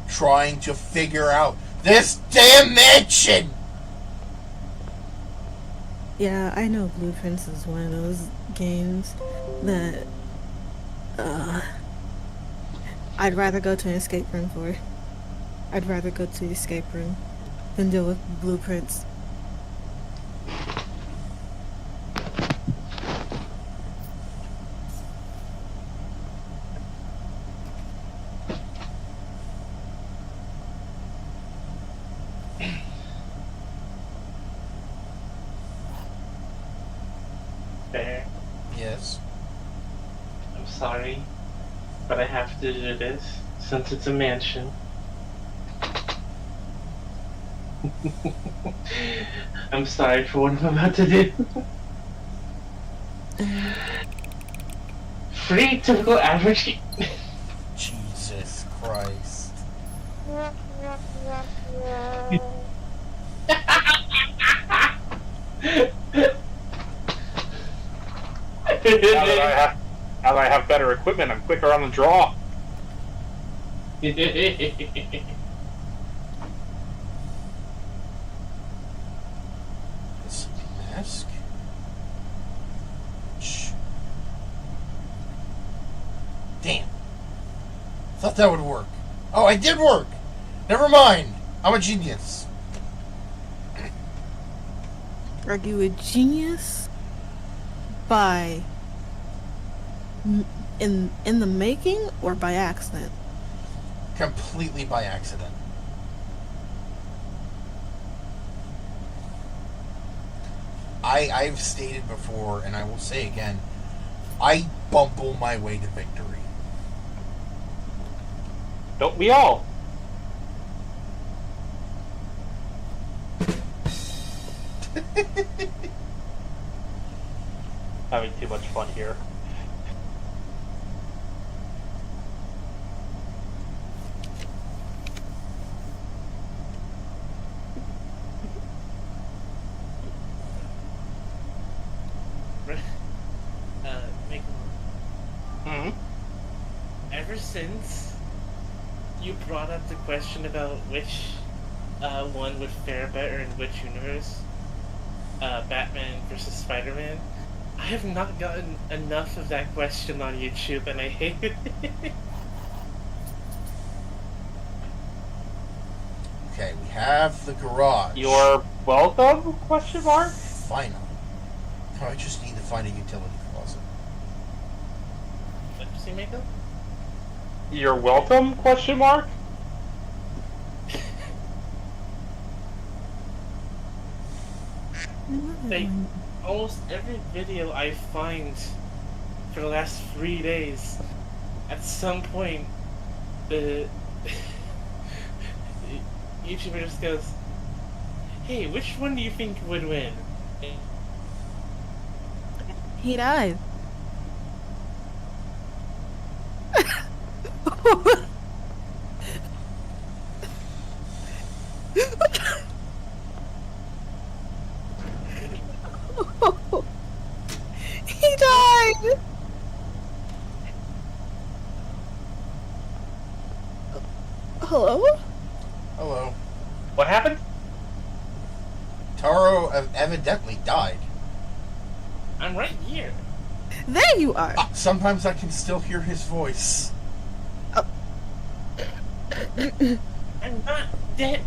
trying to figure out this damn mansion. Yeah, I know Blueprints is one of those games that I'd rather go to an escape room for. I'd rather go to the escape room than deal with Blueprints. Fair. Yes. I'm sorry, but I have to do this since it's a mansion. I'm sorry for what I'm about to do. Free typical average. Jesus Christ. Now that I have better equipment, I'm quicker on the draw. This mask. Shh. Damn. Thought that would work. Oh, it did work. Never mind. I'm a genius. Are you a genius by in the making or by accident? Completely by accident. I've stated before, and I will say again, I bumble my way to victory. Don't we all? Having too much fun here. Michael, ever since you brought up the question about which one would fare better in which universe, Batman versus Spider-Man, I have not gotten enough of that question on YouTube, and I hate it. Okay, we have the garage. You're welcome? Question mark. Final. Now I just need to find a utility closet. What did you say, Mako? You're welcome? Question mark. Like, almost every video I find for the last 3 days, at some point, the YouTuber just goes, "Hey, which one do you think would win?" He died. He died. Hello? Hello. What happened? Taro evidently died. I'm right here. There you are. Sometimes I can still hear his voice. I'm not dead.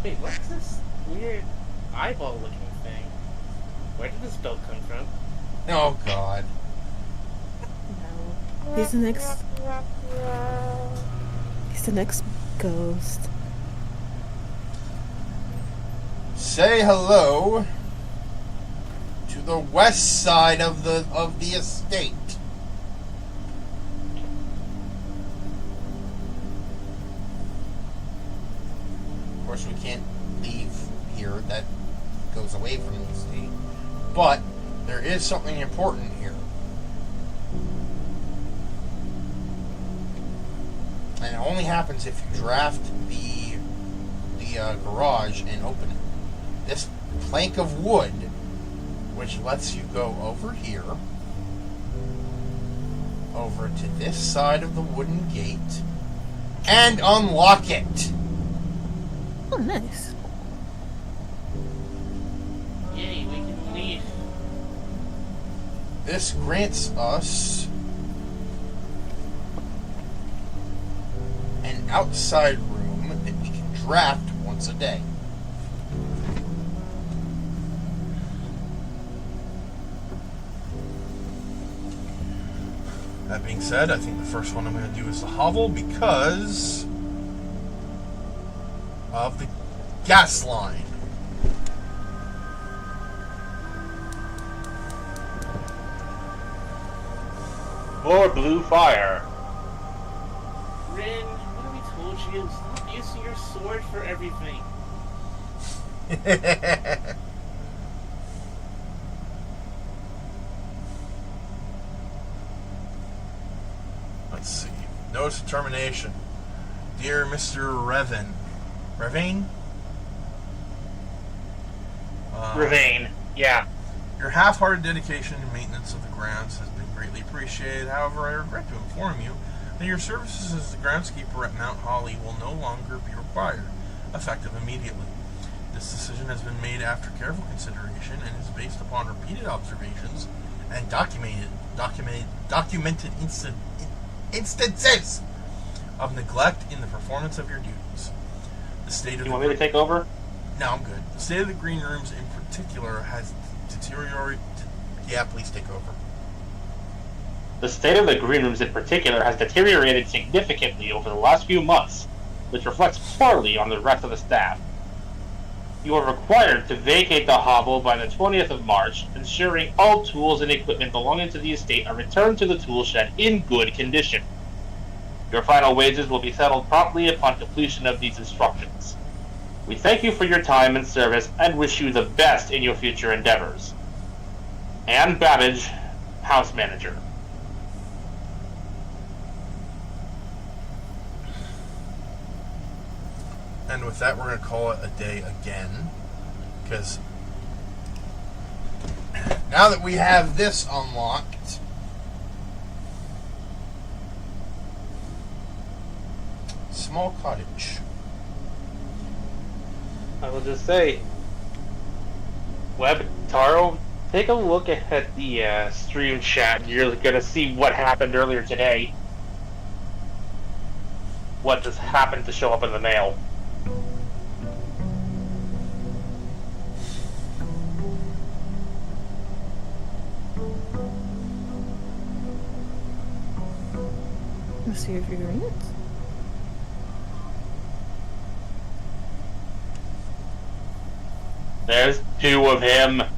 Wait, what's this weird eyeball-looking thing? Where did this belt come from? Oh, God. No. He's the next. He's the next ghost. Say hello to the west side of the estate. Of course, we can't leave here. That goes away from the estate. But there is something important here. And it only happens if you draft the garage and open it. This plank of wood, which lets you go over here, over to this side of the wooden gate, and unlock it. Oh, nice. Yay, we can leave. This grants us an outside room that we can draft once a day. That being said, I think the first one I'm going to do is the hovel because of the gas line. More blue fire. Rin, what have we told you? Stop using your sword for everything. Let's see. Notice of termination. Dear Mr. Revane? Ravane. Yeah. Your half-hearted dedication and maintenance of the grounds has been greatly appreciated. However, I regret to inform you that your services as the groundskeeper at Mount Holly will no longer be required, effective immediately. This decision has been made after careful consideration and is based upon repeated observations and documented instances of neglect in the performance of your duties. The state of You want me to take over? No, I'm good. The state of the green rooms in particular has deteriorated. Yeah, please take over. The state of the green rooms in particular has deteriorated significantly over the last few months, which reflects poorly on the rest of the staff. You are required to vacate the hovel by the 20th of March, ensuring all tools and equipment belonging to the estate are returned to the tool shed in good condition. Your final wages will be settled promptly upon completion of these instructions. We thank you for your time and service and wish you the best in your future endeavors. Anne Babbage, House Manager. And with that, we're going to call it a day again. Because now that we have this unlocked, small cottage. I will just say, Web, Taro, take a look at the stream chat. You're going to see what happened earlier today. What just happened to show up in the mail. Let's see your figurines. There's two of him. Nice.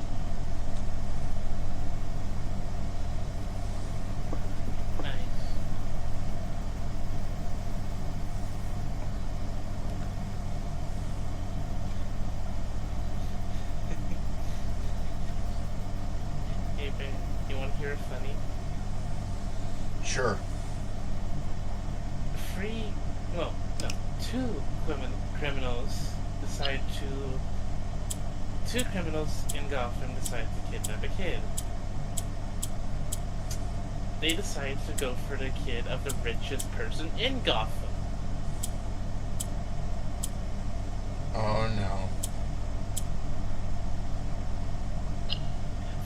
Hey, Ben, you want to hear a funny? Sure. Two criminals decide to... Two criminals in Gotham decide to kidnap a kid. They decide to go for the kid of the richest person in Gotham. Oh no.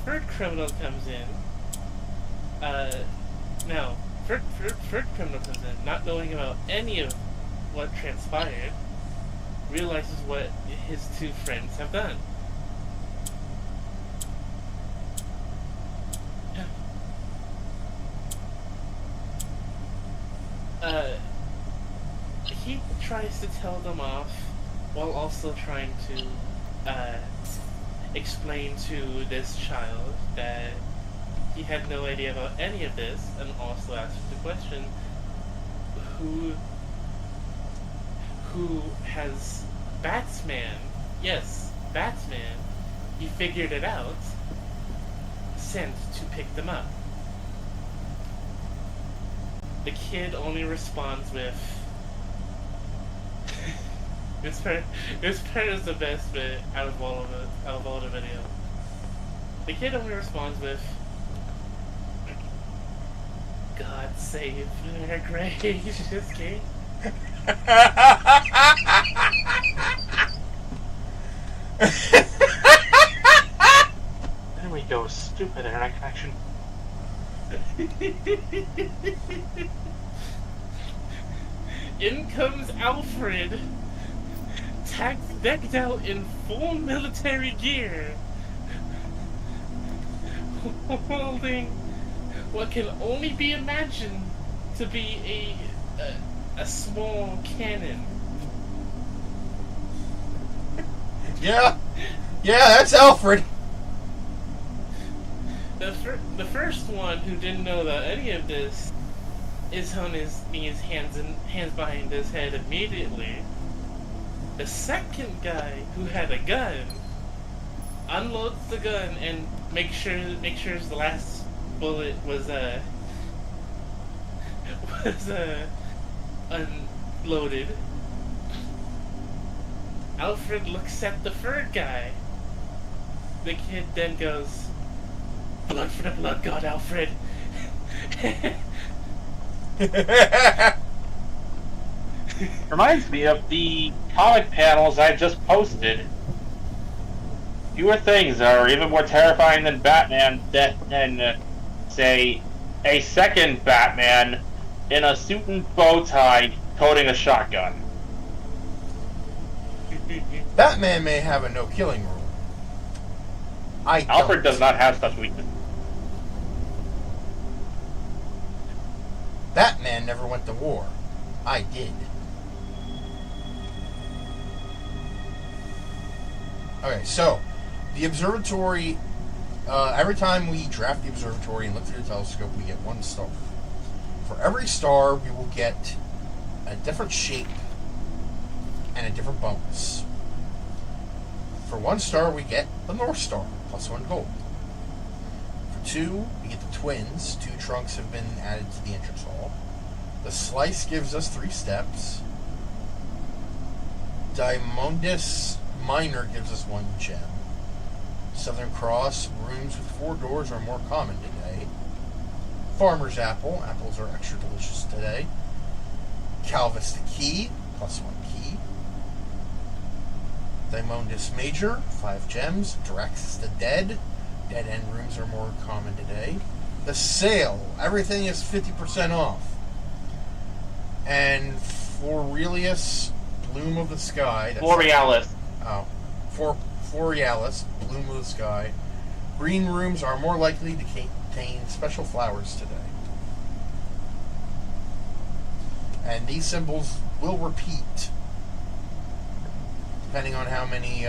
Third criminal comes in. Third criminal comes in, not knowing about any of what transpired, realizes what his two friends have done. He tries to tell them off while also trying to explain to this child that he had no idea about any of this, and also asks the question, who has Batsman? Yes, Batsman. He figured it out. Sent to pick them up. The kid only responds with this part is the best bit out of all the video. The kid only responds with, God save our gracious king. There we go. Stupid internet connection. In comes Alfred, decked out in full military gear, holding what can only be imagined to be a small cannon. Yeah, that's Alfred. The first one who didn't know that any of this is on his knees, hands behind his head immediately. The second guy who had a gun unloads the gun and make sure the last bullet was unloaded. Alfred looks at the third guy. The kid then goes, "Blood for the blood god, Alfred." Reminds me of the comic panels I just posted. Fewer things are even more terrifying than Batman than say, a second Batman in a suit and bow tie toting a shotgun. Batman may have a no-killing rule. Alfred does not have such weakness. Batman never went to war. I did. Okay, so the observatory. Every time we draft the observatory and look through the telescope, we get 1 star. For every star, we will get a different shape and a different bonus. For 1 star, we get the North Star, plus 1 gold. For 2, we get the twins. 2 trunks have been added to the entrance hall. The slice gives us 3 steps. Diamondus Minor gives us 1 gem. Southern Cross rooms with 4 doors are more common today. Farmer's Apple. Apples are extra delicious today. Calvus the Key, plus 1 key. Diamondus Major, 5 gems. Draxus the Dead. Dead end rooms are more common today. The Sale. Everything is 50% off. And Florelius, Bloom of the Sky. Borealis. Florealis, Bloom of the Sky. Green rooms are more likely to contain special flowers today. And these symbols will repeat depending on how many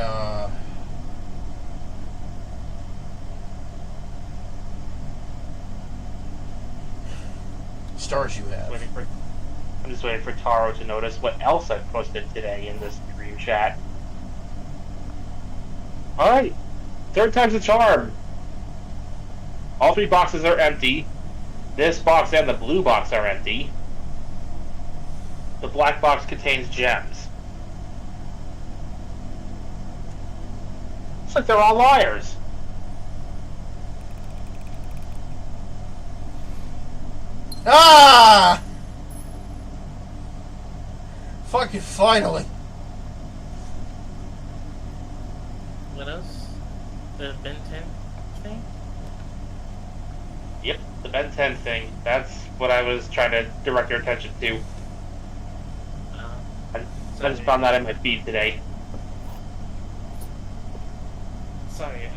stars you have. I'm just waiting for Taro to notice what else I posted today in this stream chat. Alright, 3rd time's a charm. All 3 boxes are empty. This box and the blue box are empty. The black box contains gems. Looks like they're all liars. Ah! Fucking finally. What else? The Ben 10 thing? Yep, the Ben 10 thing. That's what I was trying to direct your attention to. I just found that in my feed today. Sorry,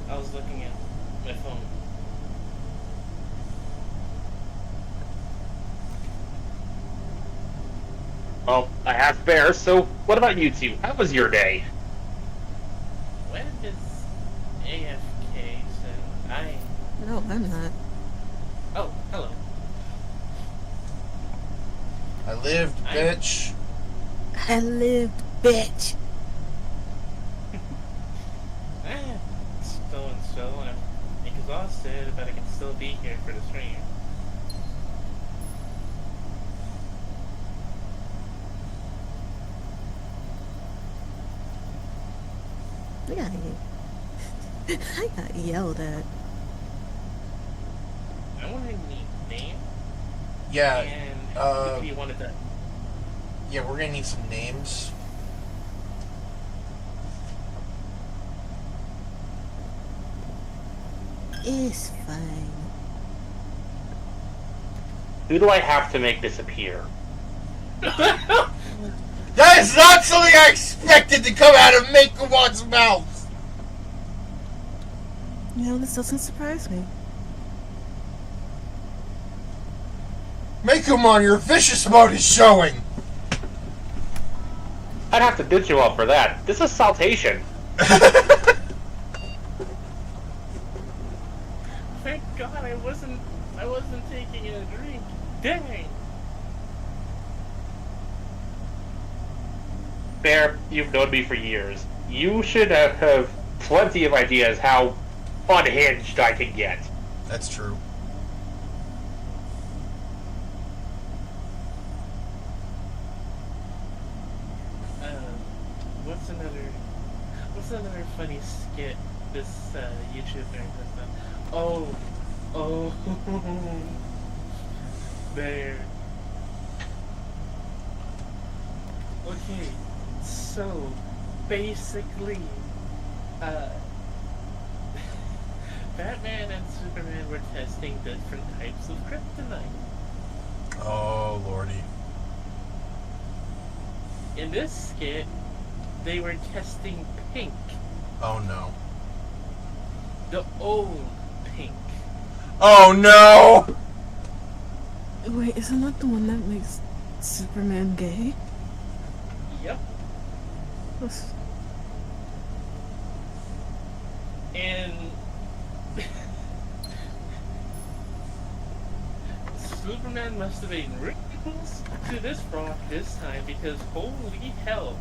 I was looking at my phone. Well, I have bears, so what about you two? How was your day? When is AFK? So No, I'm not. Oh, hello. I lived, bitch. I lived, bitch. It's going so. I'm exhausted, but I can still be here for the stream. I got yelled at. I want to name Yeah, And if you wanted to, yeah, we're gonna need some names. It's fine. Who do I have to make this appear? That is not something I expected to come out of Makeomon's mouth! You know, this doesn't surprise me. Makeomon, your vicious mode is showing! I'd have to ditch you all for that. This is saltation. thank God I wasn't taking a drink. Dang. Bear, you've known me for years. You should have plenty of ideas how unhinged I can get. That's true. What's another funny skit this YouTuber has done? Oh, there. Okay, so basically, Batman and Superman were testing different types of kryptonite. Oh, lordy. In this skit, they were testing pink, Oh, no. the old pink. Oh, no! Wait, isn't that the one that makes Superman gay? Yep. That's- And Superman must have been really close to this rock this time because holy hell.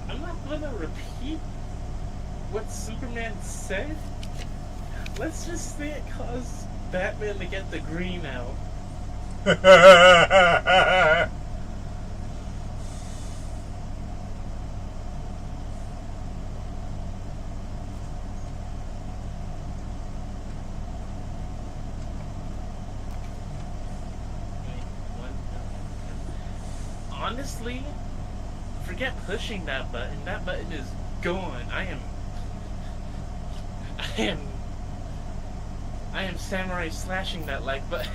I'm not gonna repeat what Superman said. Let's just say it caused Batman to get the green out. Honestly, forget pushing that button. That button is gone. I am samurai slashing that like button.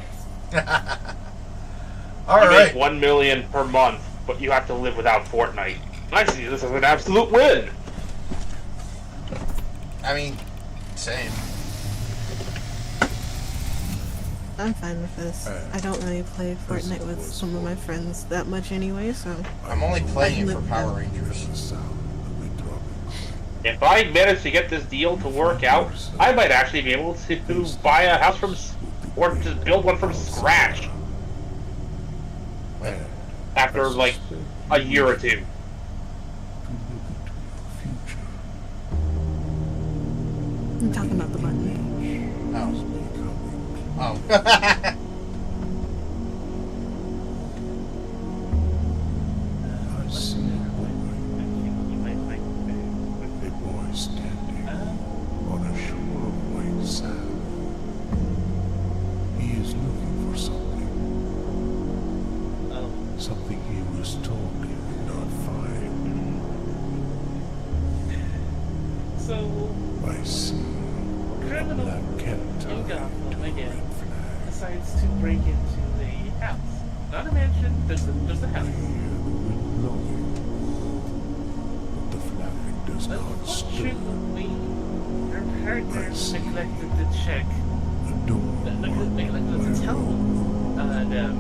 All You right. make 1 million per month, but you have to live without Fortnite. I see this as an absolute win. I mean, same. I'm fine with this. I don't really play Fortnite with some of my friends that much anyway, so I'm only playing it for Power Rangers. If I manage to get this deal to work out, I might actually be able to buy a house or just build one from scratch after like a year or two. I'm talking about the button. Oh. Oh. I see You might like a boy standing on a shore of white sand. He is looking for something. Something he was told he would not find. So, I see. criminal That cat in Gotham again red flag. decides to break into a house. Not a mansion, just a house. Hear the wind blowing, but the flag does not stir. Unfortunately, her partner neglected to check, The door, neglected to tell them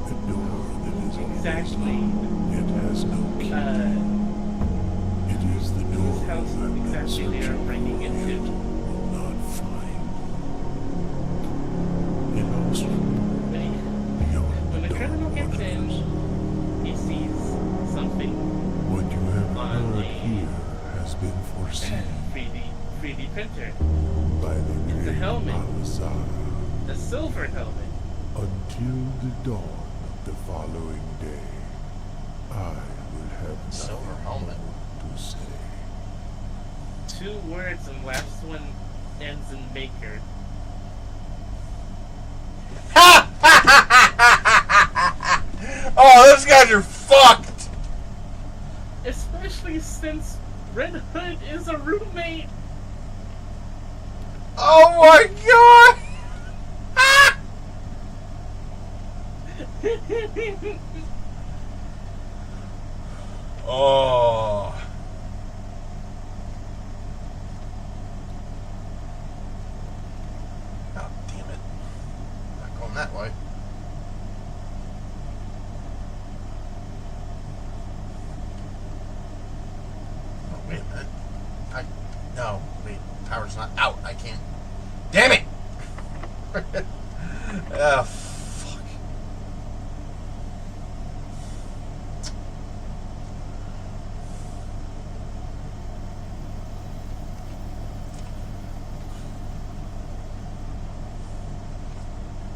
the door that is exactly it has no key. It is the door whose house that exactly they are breaking into. will not find. In Austria, beyond When the the criminal dark gets in, waters, he sees something what you have on heard a here has been foreseen 3D printer, by the It's a great helmet. Al-Azhar. a silver helmet. Until the dawn of the following day, I will have Silver nothing helmet. more to say. 2 words and last one ends in maker. Oh, those guys are fucked! Especially since Red Hood is a roommate. Oh my god! Oh. God damn it. Not going that way. Oh, wait a minute. No, wait. Power's not out. I can't. Damn it! Oh, fuck.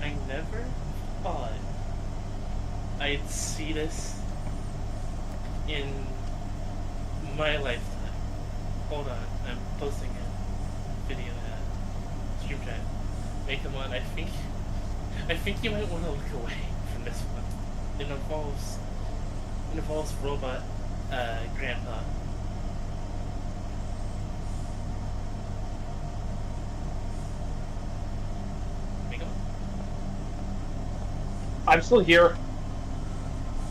I never thought I'd see this in my lifetime. Hold on, I'm posting a video at Stream Chat. Make them on. I think you might want to look away from this one. It involves robot grandpa. Make them. I'm still here.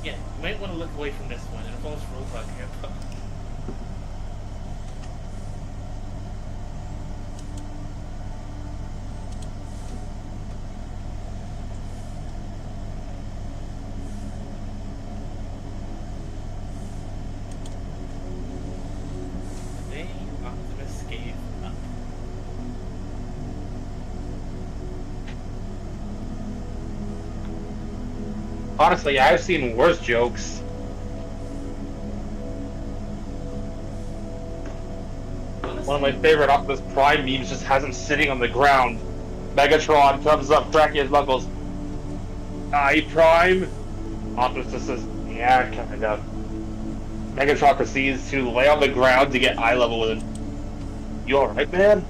Yeah, you might want to look away from this one. It involves robot grandpa. Today, Optimus gave up. Honestly, I've seen worse jokes. One of my favorite Optimus Prime memes just has him sitting on the ground. Megatron comes up, cracking his knuckles. Prime? Optimus just says, yeah, kind of. Megatron proceeds to lay on the ground to get eye level with him. You alright, man?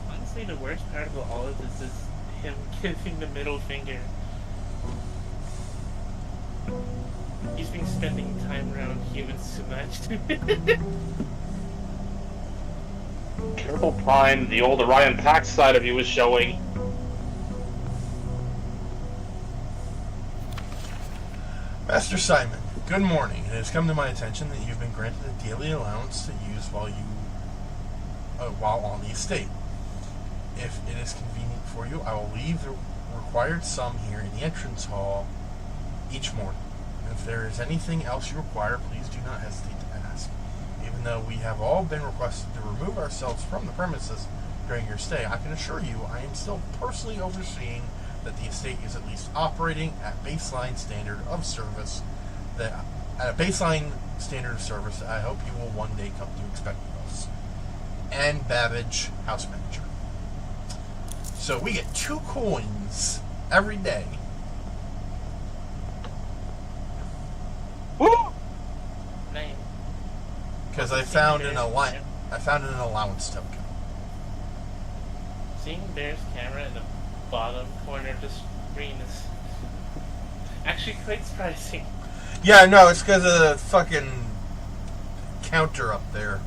Honestly, the worst part of all of this is him giving the middle finger. He's been spending time around humans too much. Careful, Prime. The old Orion Pax side of you is showing. Master Simon, good morning. It has come to my attention that you've been granted a daily allowance to use while on the estate. If it is convenient for you, I will leave the required sum here in the entrance hall each morning. If there is anything else you require, please do not hesitate to ask. Even though we have all been requested to remove ourselves from the premises during your stay, I can assure you I am still personally overseeing that the estate is at least operating at baseline standard of service. That I hope you will one day come to expect of us. And Babbage, house manager. So we get 2 coins every day. Woo! Nice. Because I found an allowance token. Seeing Bear's camera in the bottom corner of the screen is actually quite surprising. Yeah, no, it's because of the fucking counter up there.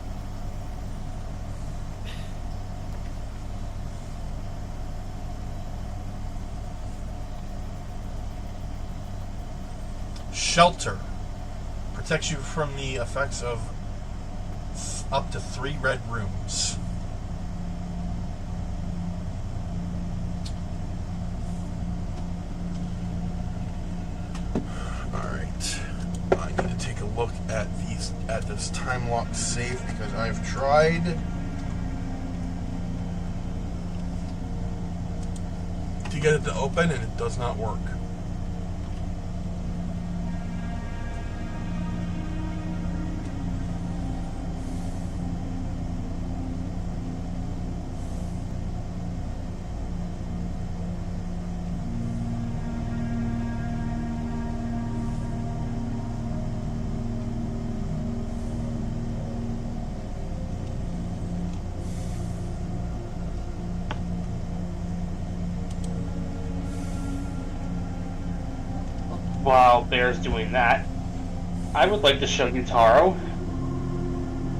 Shelter protects you from the effects of up to 3 red rooms. Alright. I need to take a look at this time lock safe because I've tried to get it to open and it does not work. while Bear's doing that, I would like to show you, Taro,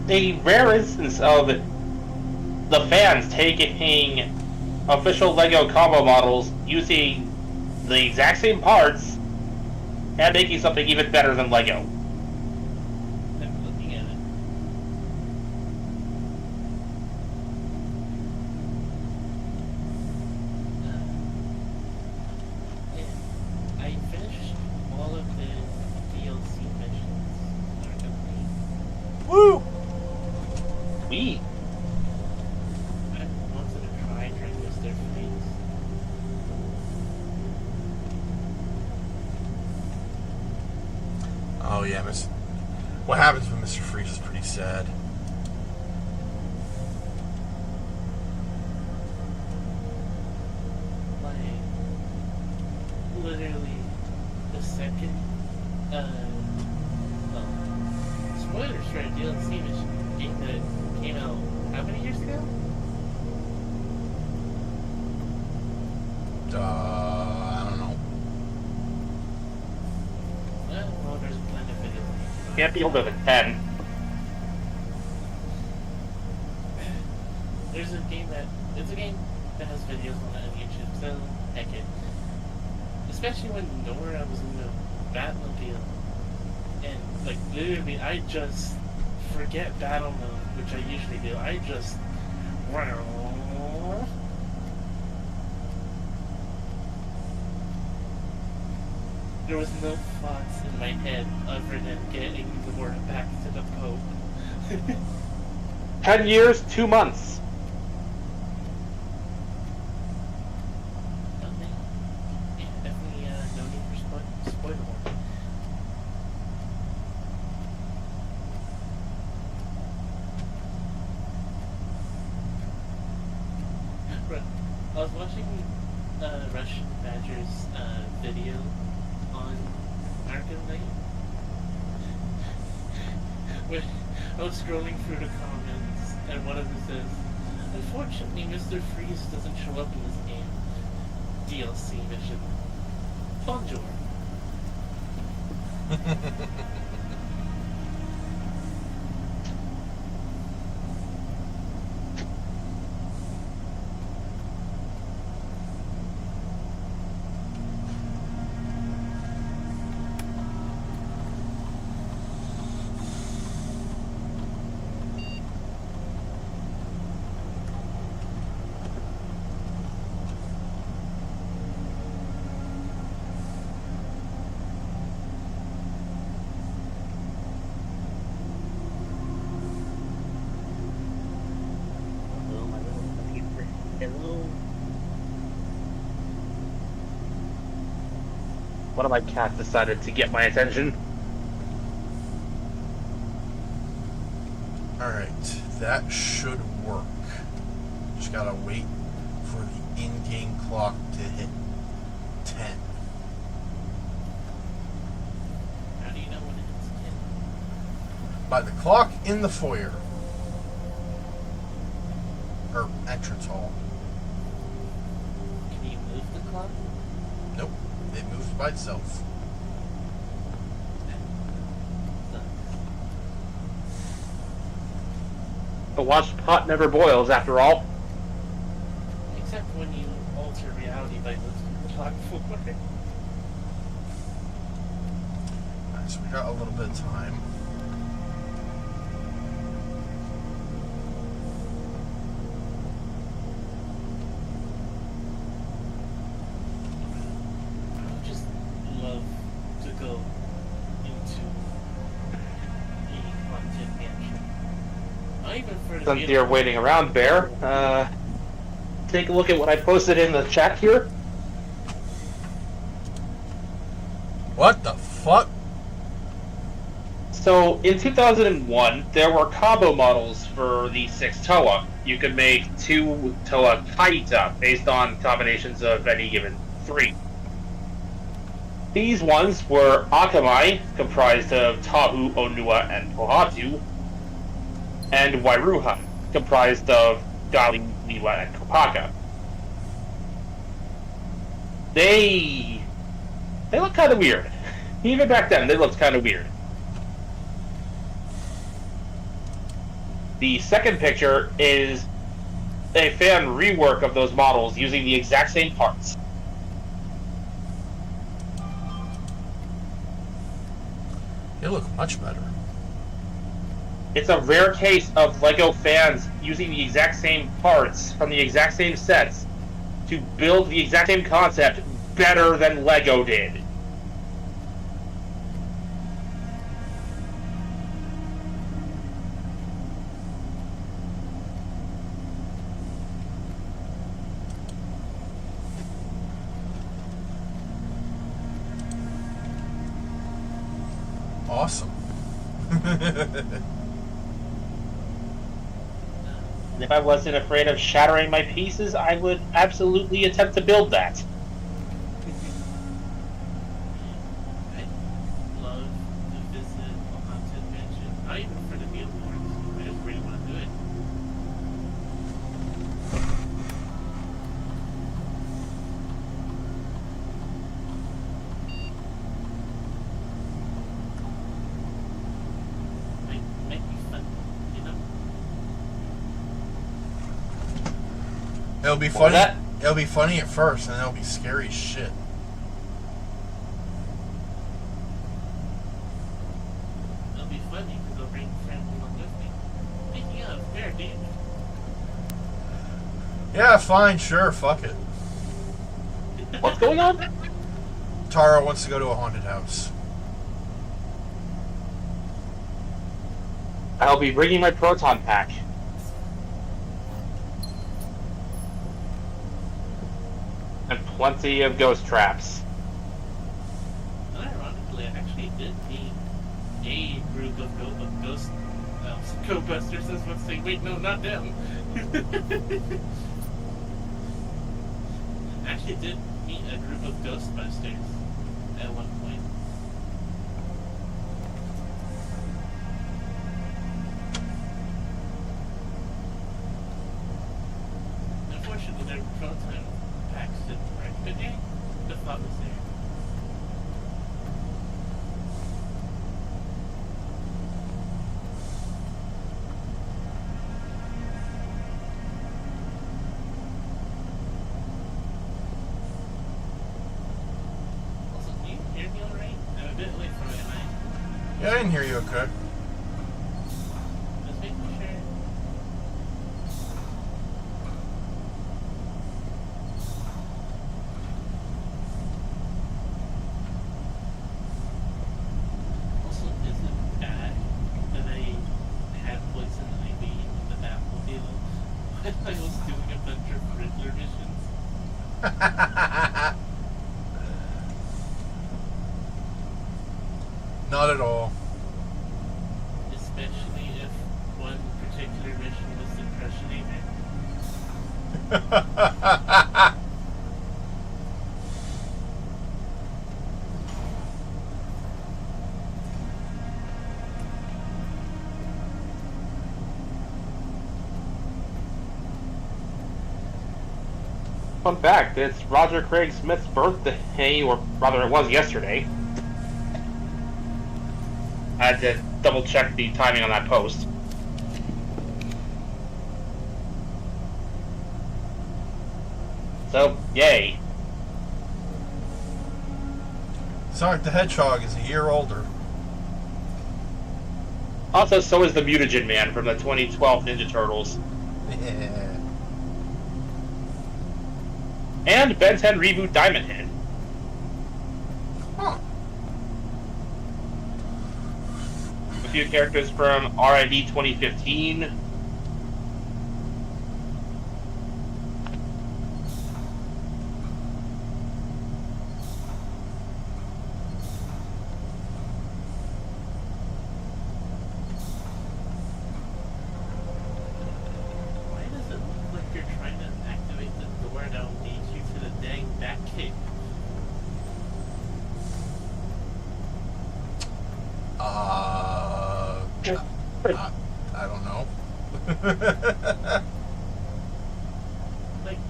a rare instance of the fans taking official LEGO combo models using the exact same parts and making something even better than LEGO. I'm looking at it. Yeah, I finished all of the DLC missions. Woo! We I wanted to try trying to use their face. Oh yeah, what happens with Mr. Freeze is pretty sad. Like, literally, the second, well, spoilers for a DLC mission game that came out how many years ago? I don't know. Well, there's plenty of videos. can't be older than 10. There's a game that has videos on it on YouTube, so heck it. Especially when Nora was in the Batmobile, and like literally, I just forget battle mode, which I usually do. I just there was no thoughts in my head other than getting Nora back to the Pope. 10 years, 2 months. Okay. Yeah, definitely no need for spoiler warning. Right. I was watching Russian Badger's video on Arkham Knight. When I was scrolling through the comments, and one of them says, "Unfortunately, Mr. Freeze doesn't show up in this game. DLC mission. Bonjour." Hello, my little computer. Hello. One of my cats decided to get my attention. Alright, that should work. Just gotta wait for the in-game clock to hit 10. How do you know when it's 10? By the clock in the foyer. Or entrance hall. Can you move the clock? Nope, it moves by itself. The watched pot never boils, after all. Except when you alter reality by moving the clock forward. Alright, so we got a little bit of time. I would just love to go into a haunted mansion. Not even for the Since you're waiting around, Bear, take a look at what I posted in the chat here. What the fuck? So, in 2001, there were combo models for the 6 Toa. You could make 2 Toa Kaita based on combinations of any given 3. These ones were Akamai, comprised of Tahu, Onua, and Pohatu, and Wairuha, comprised of Gali, Liwa, and Kopaka. They look kind of weird. Even back then, they looked kind of weird. The second picture is a fan rework of those models using the exact same parts. They look much better. It's a rare case of LEGO fans using the exact same parts from the exact same sets to build the exact same concept better than LEGO did. Awesome. And if I wasn't afraid of shattering my pieces, I would absolutely attempt to build that. I love to visit a haunted mansion. Not even for the meal boards. I just really want to do it. Might be fun, you know? It'll be What was funny. that? It'll be funny at first, and it'll be scary as shit. It'll be funny because I'll bring friends along with me. Speaking of, there, dude. Yeah, fine, sure, fuck it. What's going on? Tara wants to go to a haunted house. I'll be bringing my proton pack. And plenty of ghost traps. Ironically, I actually did meet a group of ghost go-busters. I was about to say, wait, no, not them. I actually did meet a group of ghostbusters at one point. Unfortunately, their proton packs didn't work, but hey, the thought was there. Also, can you hear me alright? I'm a bit late for my night. Yeah, I didn't hear you okay. Just making sure. Also, is it bad that I had poison ivy in the Batmobile when I was doing a bunch of Riddler missions? Not at all. Especially if one particular mission was impressionating. Fun fact, it's Roger Craig Smith's birthday, or rather it was yesterday. I had to double check the timing on that post. So, yay. Sonic the Hedgehog is a year older. Also, so is the Mutagen Man from the 2012 Ninja Turtles. Yeah. And Ben 10 reboot Diamond Head. Huh. A few characters from RID 2015. Why does it look like you're trying to activate the door that'll lead you to the dang Batcave? I don't know. Like,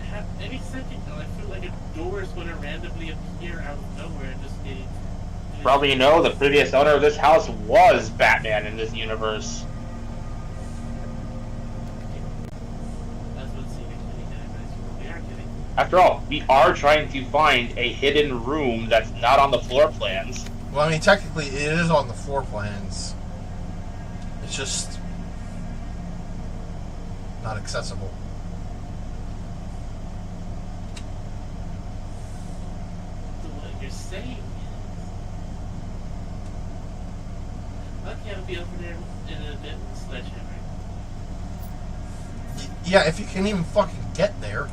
any second now, I feel like a door is going to randomly appear out of nowhere and just get Probably you know, the previous owner of this house was Batman in this universe. That's what's actually happening. We are kidding. After all, we are trying to find a hidden room that's not on the floor plans. Well, I mean, technically, it is on the floor plans. It's just not accessible. So what you're saying is, okay, I'll be over there in a bit with Sledgehammer. Yeah, if you can even fucking get there.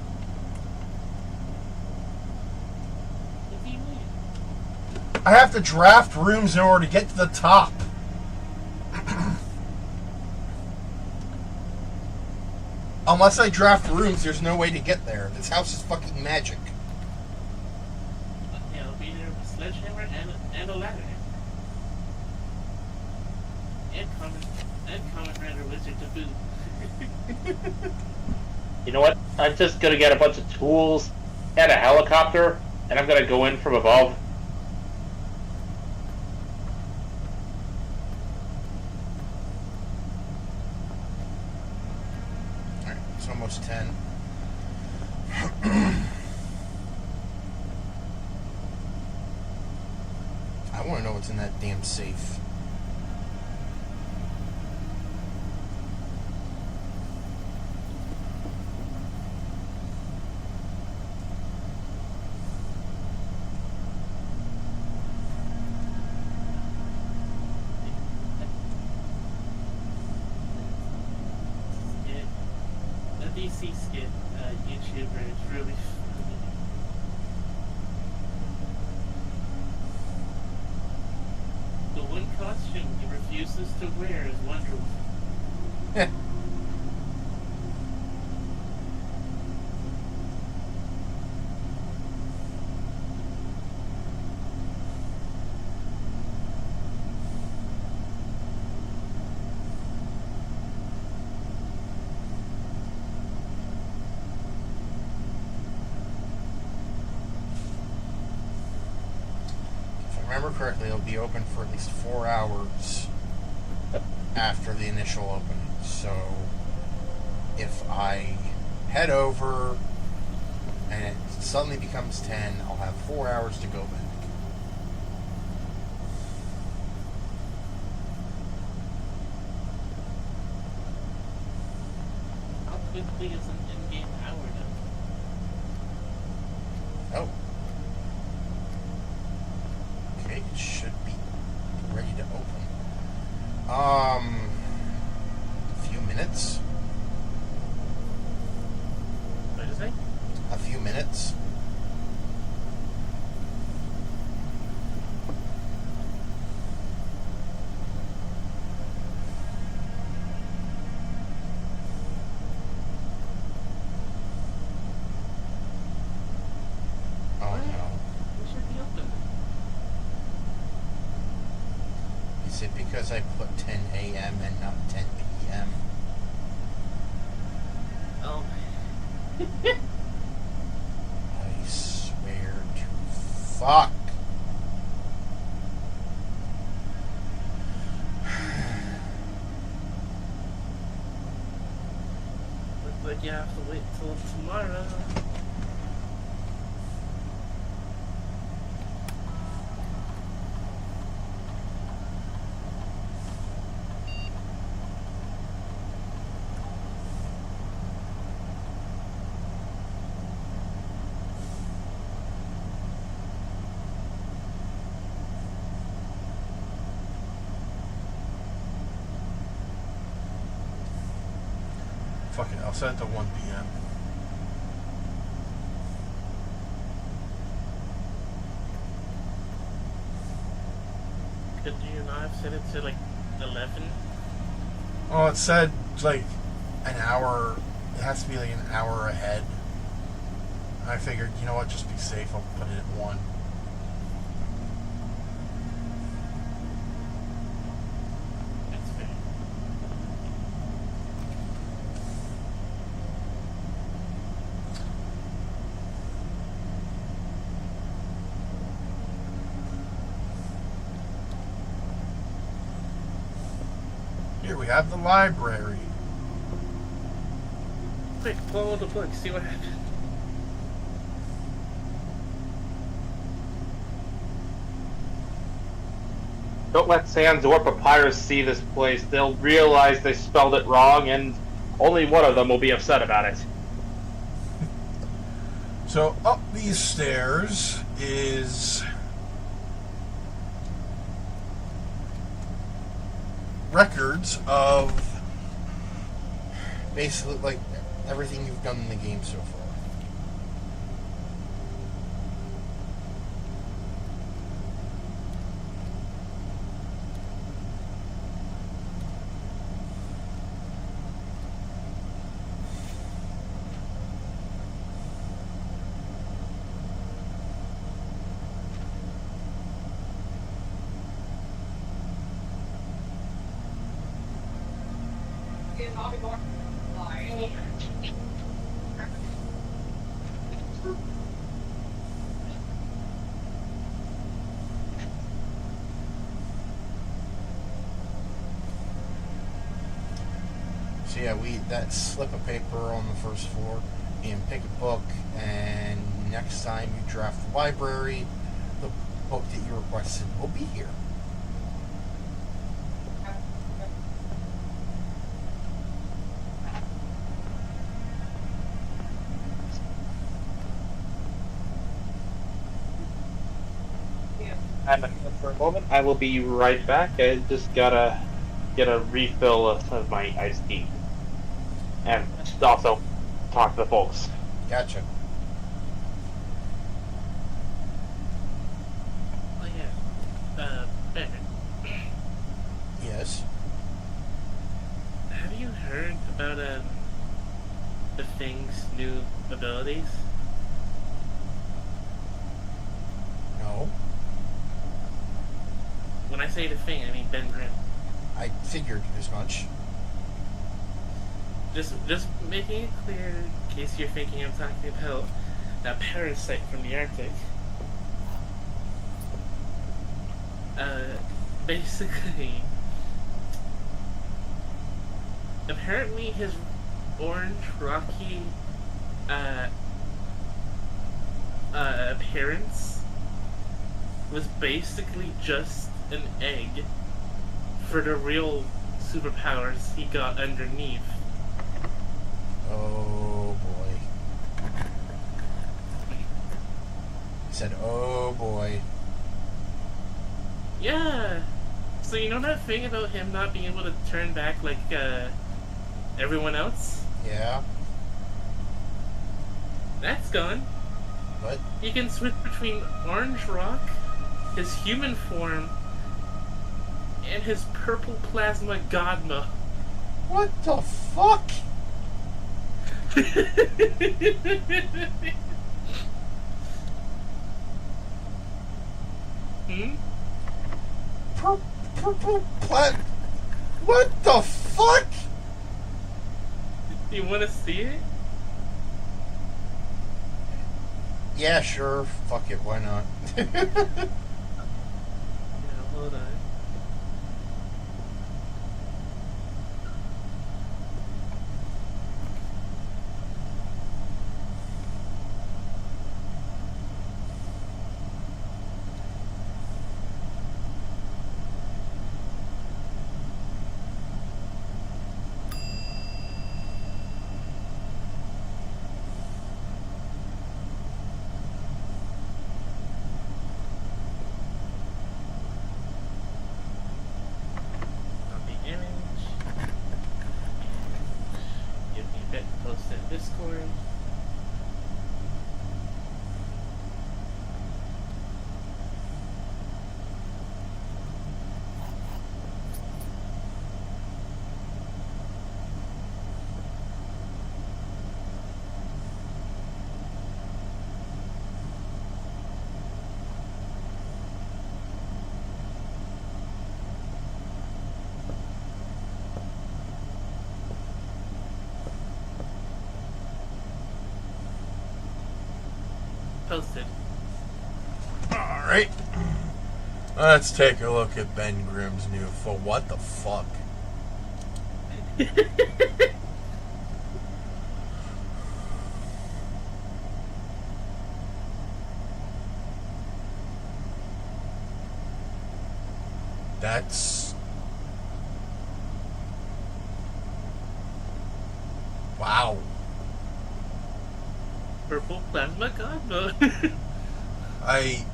What do you mean? I have to draft rooms in order to get to the top. Unless I draft rooms, there's no way to get there. This house is fucking magic. Okay, I'll be there with Sledgehammer and a ladder. And Common Rider Wizard to boot. You know what? I'm just gonna get a bunch of tools and a helicopter, and I'm gonna go in from above. Alright, it's almost 10. I want to know what's in that damn safe. Yeah, the DC skit YouTuber is really funny. The one costume he refuses to wear is Wonder Woman. If I remember correctly, it'll be open for at least 4 hours after the initial opening. So if I head over and it suddenly becomes 10, I'll have 4 hours to go back. How quickly is an in-game hour now? Oh. Okay, it should be ready to open. A few minutes. What did you say? A few minutes. Oh no. It should be open. Is it because I put 10 a.m. and not 10 p.m.? Oh. I swear to fuck. Looks like you have to wait till tomorrow. Fuck it, I'll set it to 1 p.m. Could you not have set it to like 11? Well, it said like an hour. It has to be like an hour ahead. I figured, you know what, just be safe. I'll put it at 1. That's fair. Here we have the library. Quick, follow the book, see what happens. Don't let Sans or Papyrus see this place. They'll realize they spelled it wrong, and only one of them will be upset about it. So up these stairs is records of basically like everything you've done in the game so far. So yeah, that slip of paper on the first floor, and pick a book, and next time you draft the library, the book that you requested will be here. And for a moment, I will be right back. I just gotta get a refill of my iced tea. And also talk to the folks. Gotcha. Oh yeah. Ben, Yes. have you heard about the Thing's new abilities? No. When I say the Thing, I mean Ben Grimm. I figured as much. Just making it clear, in case you're thinking I'm talking about that parasite from the Arctic. Basically, apparently his orange rocky appearance was basically just an egg for the real superpowers he got underneath. Oh boy. He said, oh boy. Yeah. So you know that thing about him not being able to turn back like everyone else? Yeah. That's gone. What? He can switch between Orange Rock, his human form, and his purple plasma Godma. What the fuck? Hmm? Purple plat. What the fuck? You want to see it? Yeah, sure. Fuck it. Why not? Yeah, hold on. Discord. Posted. Alright. Let's take a look at Ben Grimm's new. For what the fuck? That's... Wow. Purple plasma god? No. I...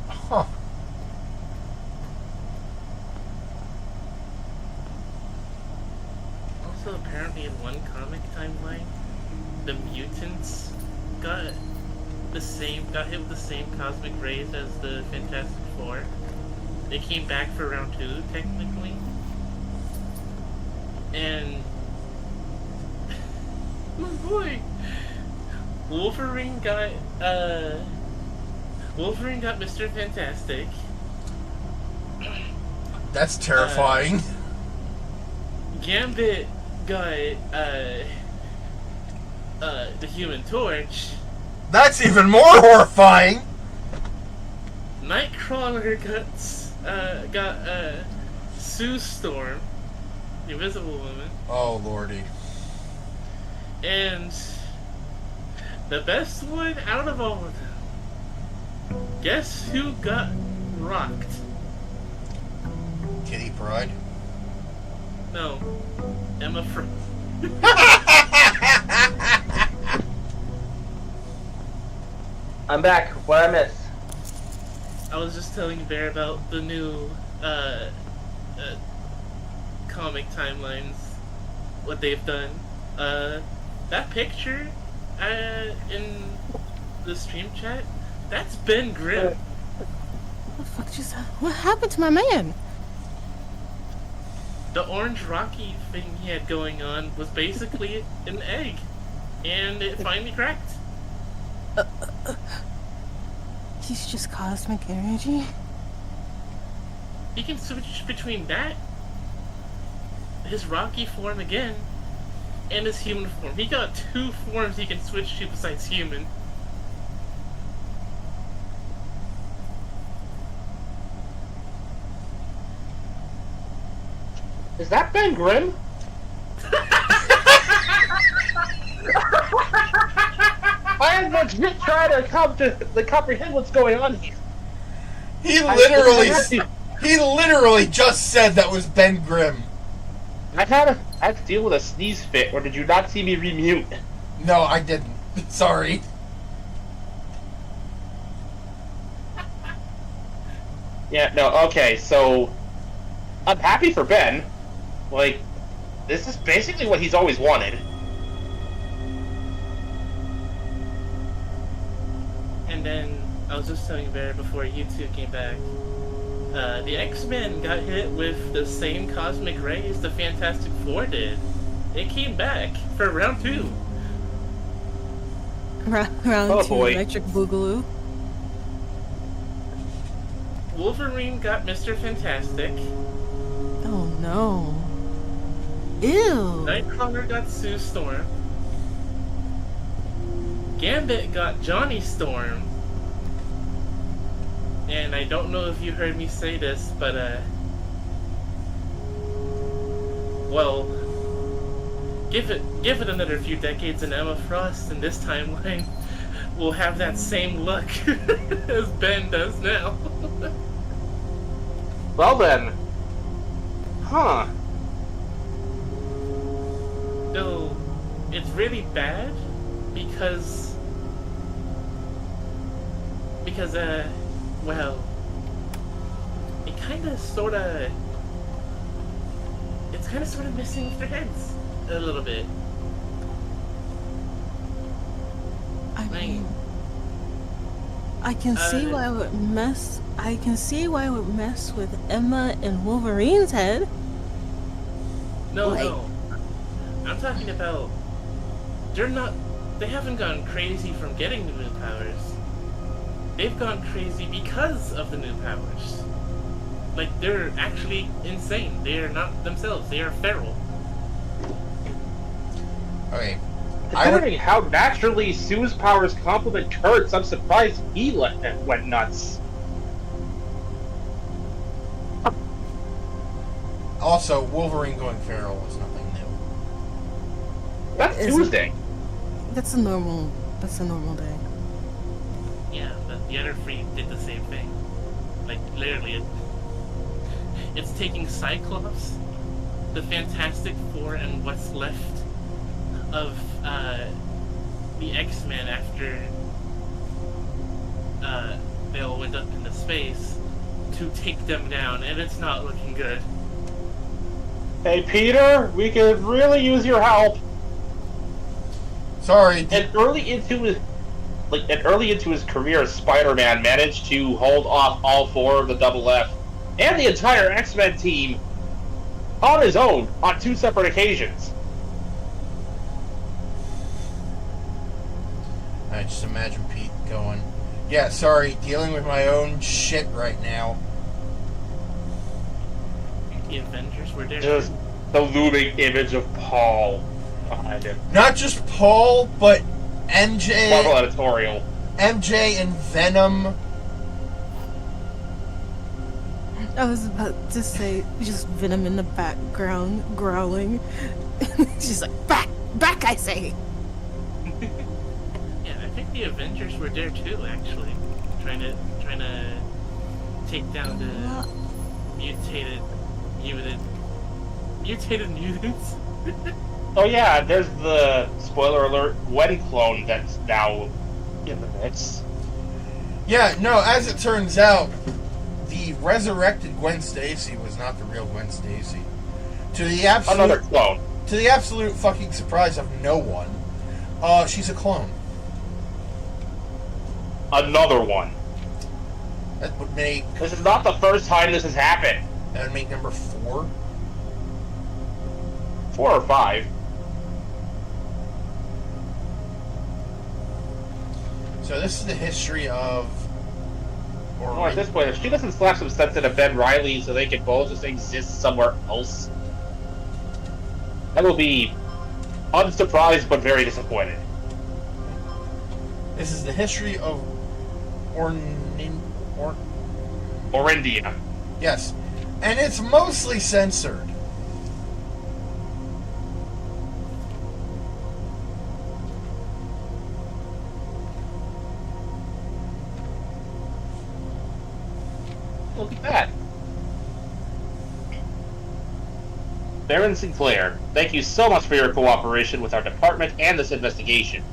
Huh. Also, apparently in one comic timeline, the mutants got hit with the same cosmic rays as the Fantastic Four. They came back for round 2, technically. And oh boy, Wolverine got Mr. Fantastic. That's terrifying. Gambit got the Human Torch. That's even more horrifying. Nightcrawler got Sue Storm, the Invisible Woman. Oh, lordy. And the best one out of all of them, guess who got rocked? Kitty Pryde. No, Emma Frost. I'm back. What I miss? I was just telling Bear about the new comic timelines, what they've done. That picture in the stream chat, that's Ben Grimm. What the fuck just happened? What happened to my man? The orange Rocky thing he had going on was basically an egg, and it finally cracked. He's just cosmic energy. He can switch between that, his Rocky form again, and his human form. He got 2 forms he can switch to besides human. Is that Ben Grimm? I am legit trying to comprehend what's going on here. He literally just said that was Ben Grimm. I had to deal with a sneeze fit, or did you not see me remute? No, I didn't. Sorry. Yeah, no, okay, so I'm happy for Ben. Like, this is basically what he's always wanted. And then, I was just telling Bear before you two came back, the X-Men got hit with the same cosmic rays the Fantastic Four did. It came back for round 2. Round Oh, 2, boy. Electric Boogaloo. Wolverine got Mr. Fantastic. Oh no. Ew. Nightcrawler got Sue Storm. Gambit got Johnny Storm. And I don't know if you heard me say this, but well, give it another few decades and Emma Frost in this timeline will have that same look as Ben does now. Well then. Huh. Though it's really bad because well, it kind of sort of messing with their heads a little bit. I mean, I can see why it would mess. I can see why it would mess with Emma and Wolverine's head. No, Like- no. I'm talking about they haven't gone crazy from getting the new powers. They've gone crazy because of the new powers. Like, they're actually insane. They are not themselves. They are feral. Okay. Considering how naturally Sue's powers complement Kurt's, I'm surprised he went nuts. also, Wolverine going feral is nothing new. That's Is it- Tuesday. That's a normal day. Yeah, but the other three did the same thing. Like, literally, it's taking Cyclops, the Fantastic Four, and what's left of the X-Men after they all went up into space to take them down, and it's not looking good. Hey, Peter, we could really use your help. Sorry, And early into his career, Spider-Man managed to hold off all four of the Double F and the entire X-Men team on his own on 2 separate occasions. I just imagine Pete going, yeah, sorry, dealing with my own shit right now. The Avengers were there. Just the looming image of Paul behind him. Not just Paul, but Marvel MJ editorial. and Venom. I was about to say, just Venom in the background growling. She's like, back, I say. Yeah, I think the Avengers were there too, actually, trying to take down the mutated mutants. Oh yeah, there's the spoiler alert Gwen clone that's now in the mix. Yeah, no, as it turns out, the resurrected Gwen Stacy was not the real Gwen Stacy. To the Another absolute clone. fucking surprise of no one, she's a clone. Another one. That would make This is not the first time this has happened. number 4. 4 or 5. So this is the history of. Or at this point, if she doesn't slap some sense into Ben Reilly so they can both just exist somewhere else, I will be unsurprised but very disappointed. This is the history of Orindia. Yes, and it's mostly censored. Look at that. Baron Sinclair, thank you so much for your cooperation with our department and this investigation.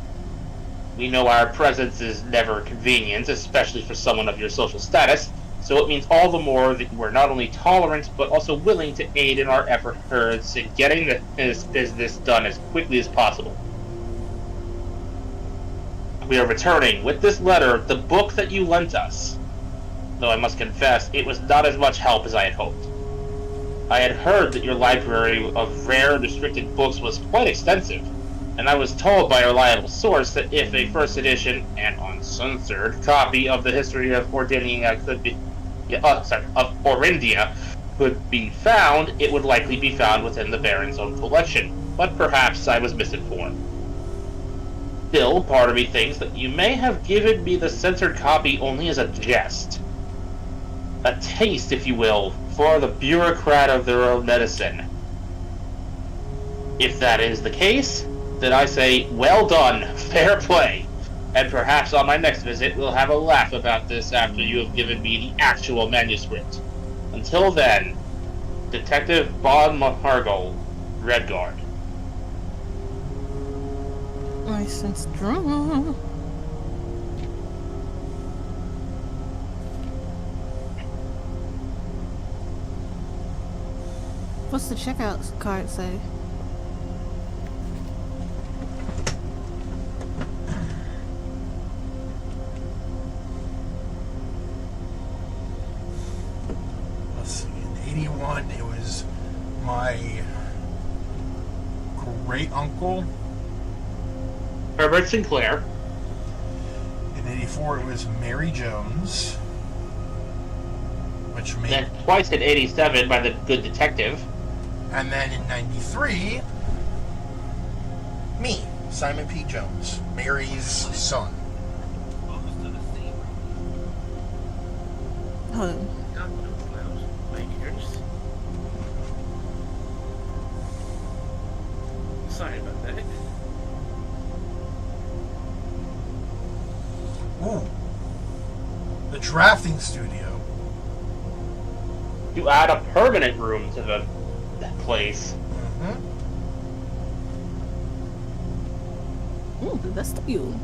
We know our presence is never convenient, especially for someone of your social status, so it means all the more that we're not only tolerant, but also willing to aid in our efforts in getting this business done as quickly as possible. We are returning, with this letter, the book that you lent us. Though I must confess, it was not as much help as I had hoped. I had heard that your library of rare and restricted books was quite extensive, and I was told by a reliable source that if a first edition and uncensored copy of the history of Orindia could be found, it would likely be found within the Baron's own collection, but perhaps I was misinformed. Still, part of me thinks that you may have given me the censored copy only as a jest. A taste, if you will, for the bureaucrat of their own medicine. If that is the case, then I say, well done, fair play, and perhaps on my next visit we'll have a laugh about this after you have given me the actual manuscript. Until then, Detective Bon Mahargul, Redguard. I sense drama. What's the checkout card say? Let's see, in 81, it was my great uncle. Herbert Sinclair. In 84, it was Mary Jones, which made. Then twice in 87 by the Good Detective. And then in 93, me, Simon P. Jones, Mary's son. Hold on. Sorry about that. Ooh. The drafting studio. To add a permanent room to the place. Ooh, the vestibule.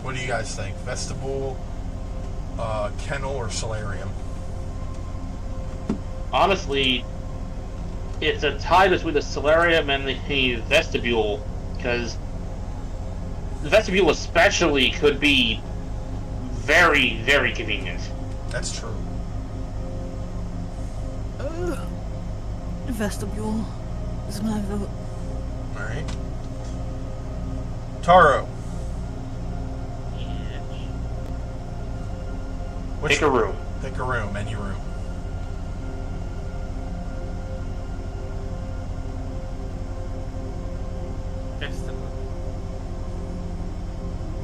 What do you guys think? Vestibule, kennel, or solarium? Honestly, it's a tie between the solarium and the vestibule, because the vestibule especially could be very, very convenient. That's true. Vestibule is my vote. Alright. Taro. Pick a room. Pick a room, any room. Festival.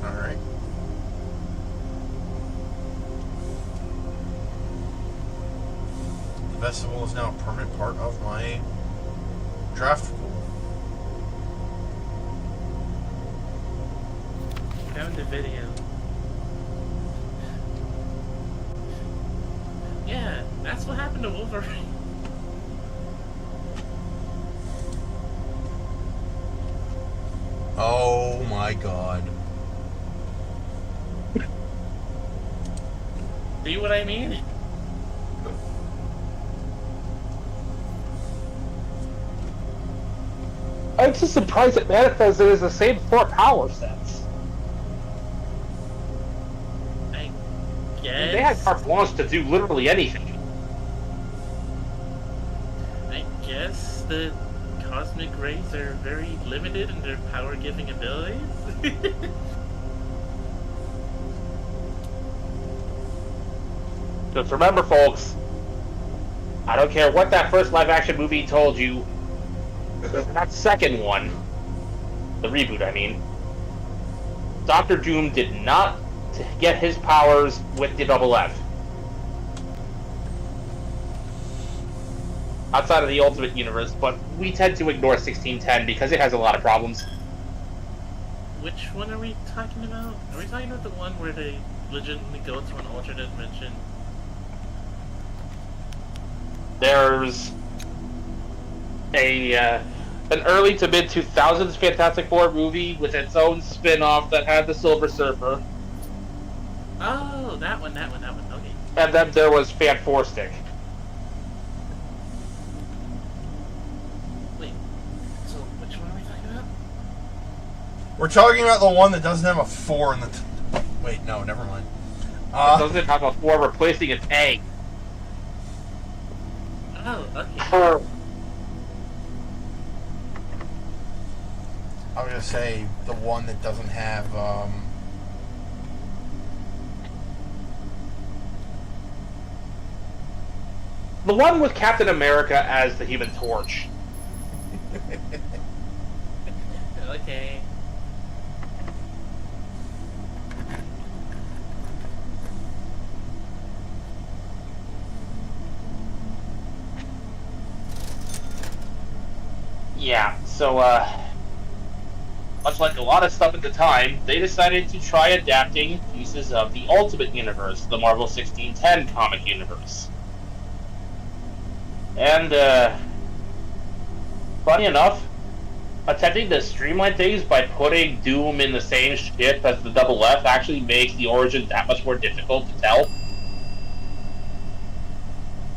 Alright. The vestibule is now a permanent part of my draft pool. Found a video. Yeah, that's what happened to Wolverine. Oh my god. See what I mean? I'm just surprised it manifested as the same 4 power sets. I guess. They had carte blanche to do literally anything. I guess the cosmic rays are very limited in their power-giving abilities. Just remember, folks, I don't care what that first live-action movie told you, that second one, the reboot, I mean, Dr. Doom did not get his powers with the double F. Outside of the Ultimate Universe, but we tend to ignore 1610 because it has a lot of problems. Which one are we talking about? Are we talking about the one where they legitimately go to an alternate dimension? There's an early to mid 2000s Fantastic Four movie with its own spin-off that had the Silver Surfer, Oh, that one, okay. and then there was Fan Four Stick. Wait, so which one are we talking about? We're talking about the one that doesn't have a 4 in the... Wait, no, never mind. It doesn't have a 4 replacing an A. Oh, okay. I was going to say the one that doesn't have... The one with Captain America as the Human Torch. Okay. Yeah, so, much like a lot of stuff at the time, they decided to try adapting pieces of the Ultimate Universe, the Marvel 1610 comic universe. And, funny enough, attempting to streamline things by putting Doom in the same ship as the Double F actually makes the origin that much more difficult to tell.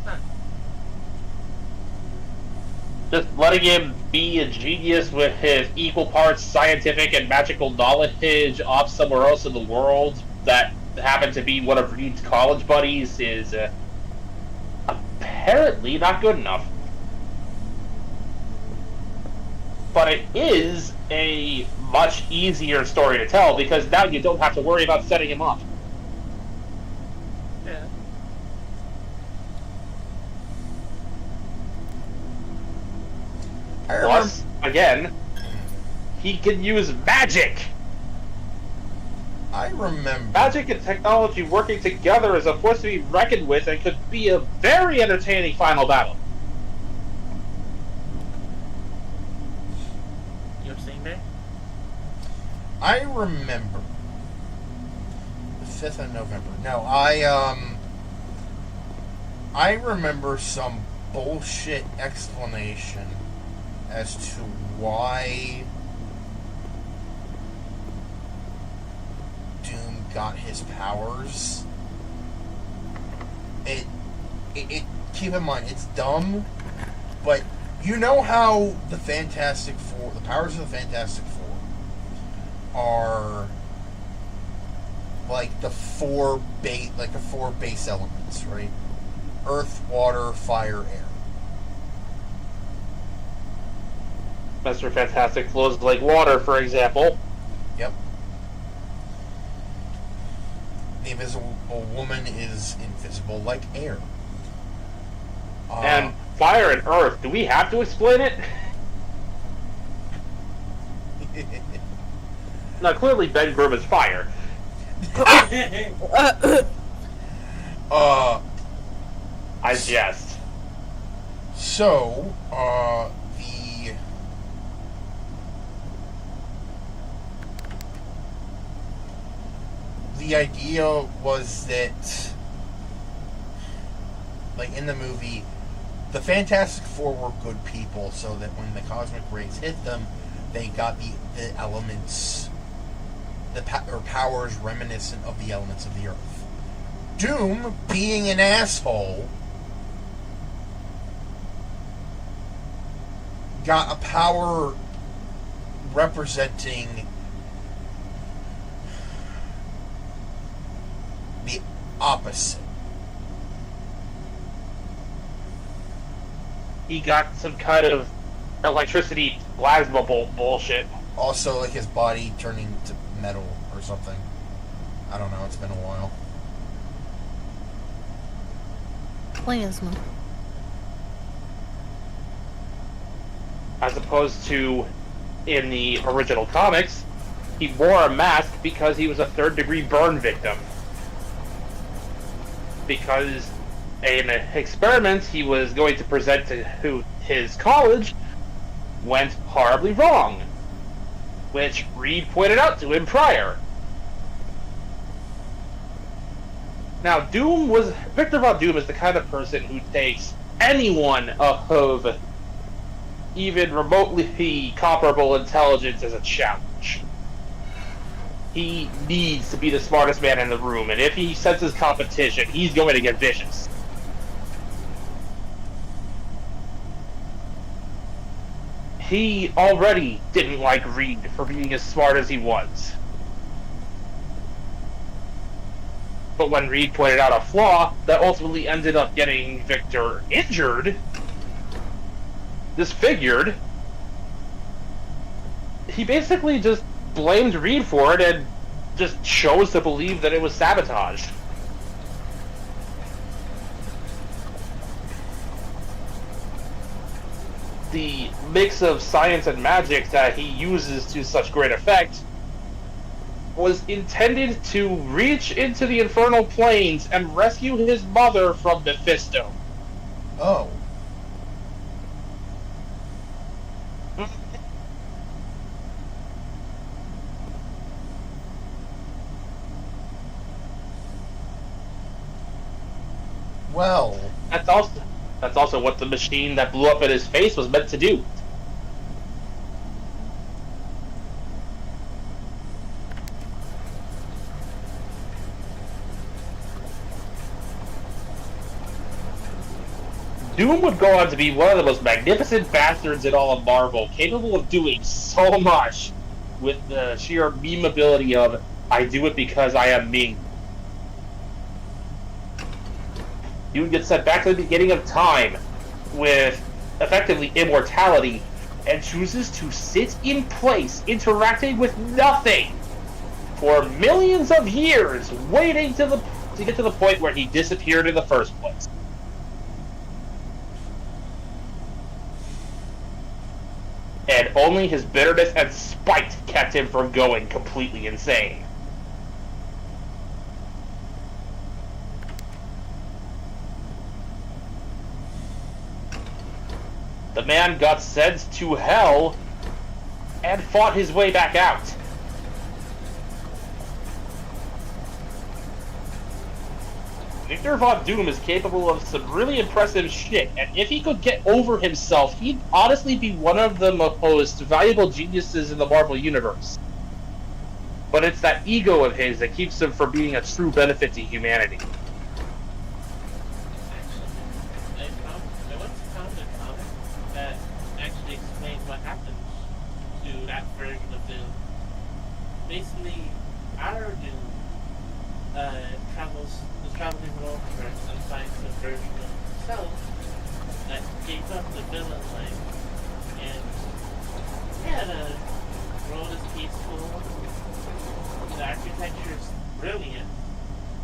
Huh. Just letting him be a genius with his equal parts scientific and magical knowledge off somewhere else in the world that happened to be one of Reed's college buddies is apparently not good enough. But it is a much easier story to tell because now you don't have to worry about setting him up. Yeah. I remember, Plus, again, he can use magic. I remember. Magic and technology working together is a force to be reckoned with and could be a very entertaining final battle. You know what I'm saying, Bear? I remember. The 5th of November. No, I remember some bullshit explanation as to why Doom got his powers. It keep in mind, it's dumb, but you know how the Fantastic Four, the powers of the Fantastic Four are like the four base elements, right? Earth, water, fire, air. Mr. Fantastic flows like water, for example. Yep. The Invisible Woman is invisible like air. And fire and earth, do we have to explain it? Now, clearly Ben Grimm is fire. I jest. So, the idea was that, like in the movie, the Fantastic Four were good people, so that when the cosmic rays hit them, they got the elements, or powers reminiscent of the elements of the Earth. Doom, being an asshole, got a power representing the opposite. He got some kind of electricity plasma bullshit. Also, like his body turning to metal or something. I don't know, it's been a while. Plasma. As opposed to, in the original comics, he wore a mask because he was a third-degree burn victim. Because an experiment he was going to present to his college went horribly wrong, which Reed pointed out to him prior. Now, Victor Von Doom is the kind of person who takes anyone of even remotely comparable intelligence as a challenge. He needs to be the smartest man in the room, and if he senses competition, he's going to get vicious. He already didn't like Reed for being as smart as he was. But when Reed pointed out a flaw that ultimately ended up getting Victor injured, disfigured, he basically just blamed Reed for it and just chose to believe that it was sabotage. The mix of science and magic that he uses to such great effect was intended to reach into the infernal planes and rescue his mother from Mephisto. Oh. Well, That's also what the machine that blew up in his face was meant to do. Doom would go on to be one of the most magnificent bastards in all of Marvel, capable of doing so much with the sheer memeability of, I do it because I am Ming. Doom gets sent back to the beginning of time with effectively immortality and chooses to sit in place, interacting with nothing for millions of years, waiting to get to the point where he disappeared in the first place. And If only his bitterness and spite kept him from going completely insane. The man got sent to hell and fought his way back out. Victor Von Doom is capable of some really impressive shit, and if he could get over himself, he'd honestly be one of the most valuable geniuses in the Marvel Universe. But it's that ego of his that keeps him from being a true benefit to humanity. I once found a comic that actually explains what happened to that version of Doom. Basically, our Doom was traveling the multiverse and finds a version of himself that gave up the villain life. And yeah, the world is peaceful, the architecture is brilliant,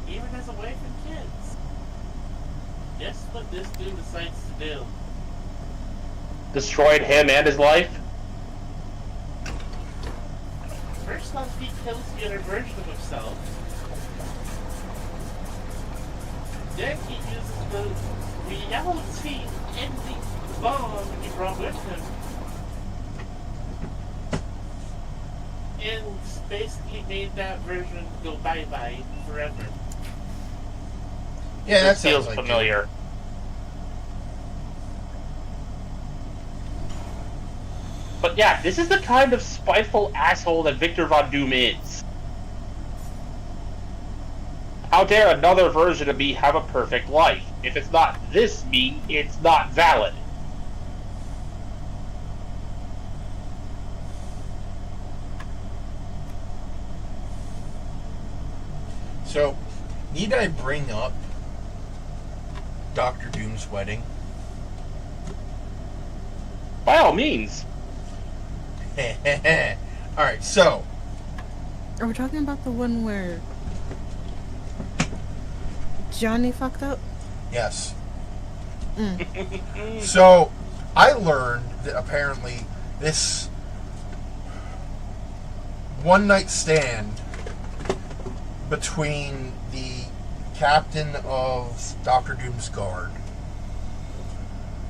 even has a wife and kids. Guess what this dude decides to do? Destroyed him and his life? First off, he kills the other version of himself. Then he uses the reality-ending bomb he brought with him. And basically made that version go bye-bye forever. Yeah, that feels sounds like familiar. But yeah, this is the kind of spiteful asshole that Victor Von Doom is. How dare another version of me have a perfect life? If it's not this me, it's not valid. So, need I bring up Dr. Doom's wedding? By all means. Alright, so, Are we talking about the one where Johnny fucked up? yes. So, I learned that apparently this one night stand between the captain of Dr. Doom's guard,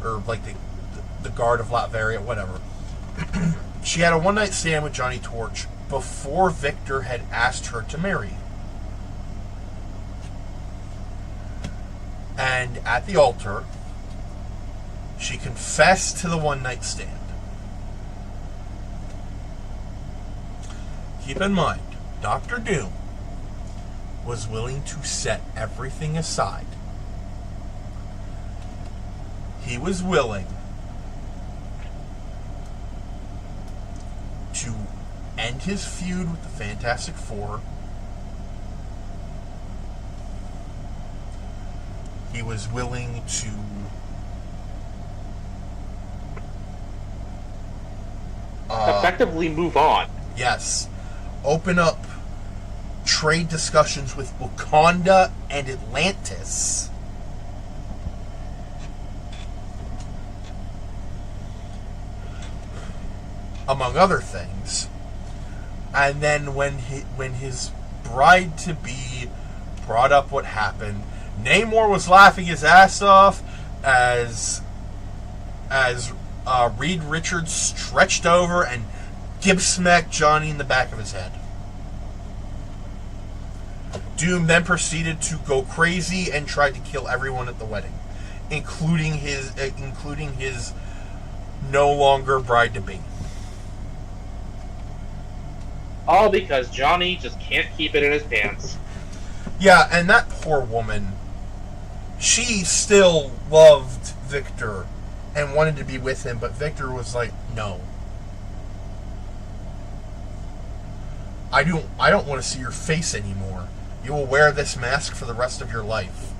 or like the guard of Latveria, whatever. She had a one night stand with Johnny Torch before Victor had asked her to marry him. And at the altar, she confessed to the one night stand. Keep in mind, Dr. Doom was willing to set everything aside. He was willing to end his feud with the Fantastic Four. He was willing to Effectively move on. yes, open up trade discussions with Wakanda and Atlantis. Among other things. And then when his bride to be brought up what happened, Namor was laughing his ass off as Reed Richards stretched over and gib-smacked Johnny in the back of his head. Doom then proceeded to go crazy and tried to kill everyone at the wedding, including his no longer bride to be. All because Johnny just can't keep it in his pants. Yeah, and that poor woman, she still loved Victor and wanted to be with him, but Victor was like, no. I don't want to see your face anymore. You will wear this mask for the rest of your life.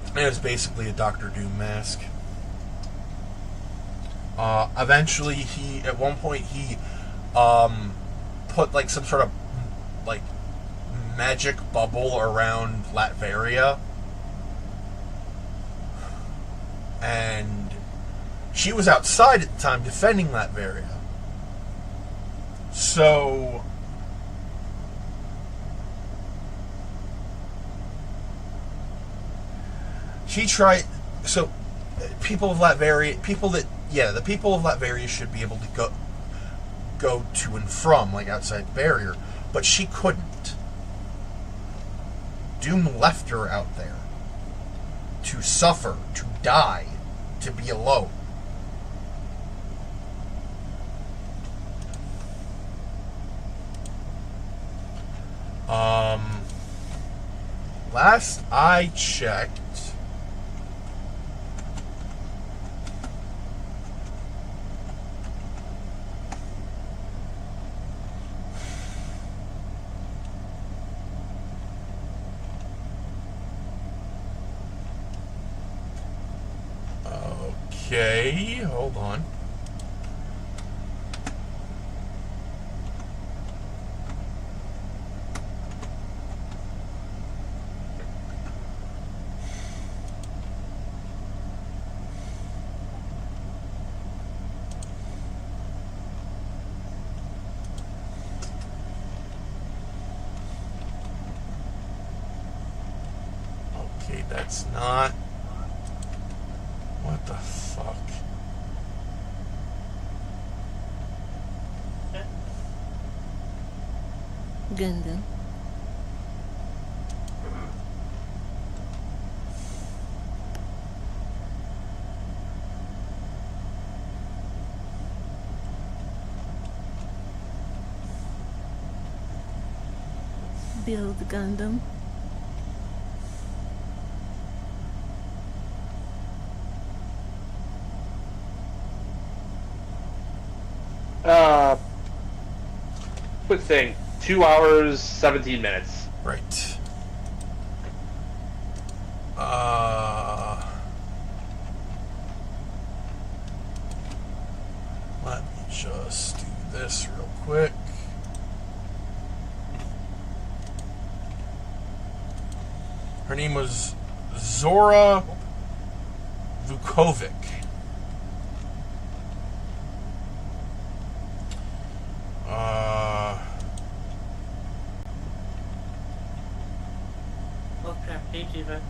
And it was basically a Dr. Doom mask. Eventually, at one point, he put like some sort of like magic bubble around Latveria, and She was outside at the time defending Latveria. So she tried. So people of Latveria, the people of Latveria should be able to go to and from, like, outside the barrier, but she couldn't. Doom left her out there to suffer, to die, to be alone. Last I checked, okay, hold on. Okay, that's not... What the fuck? Gundam. Build Gundam. Quick thing. 2 hours, 17 minutes. Right. Let me just do this real quick. Her name was Zora Vukovic. Oh crap, hey Jiva.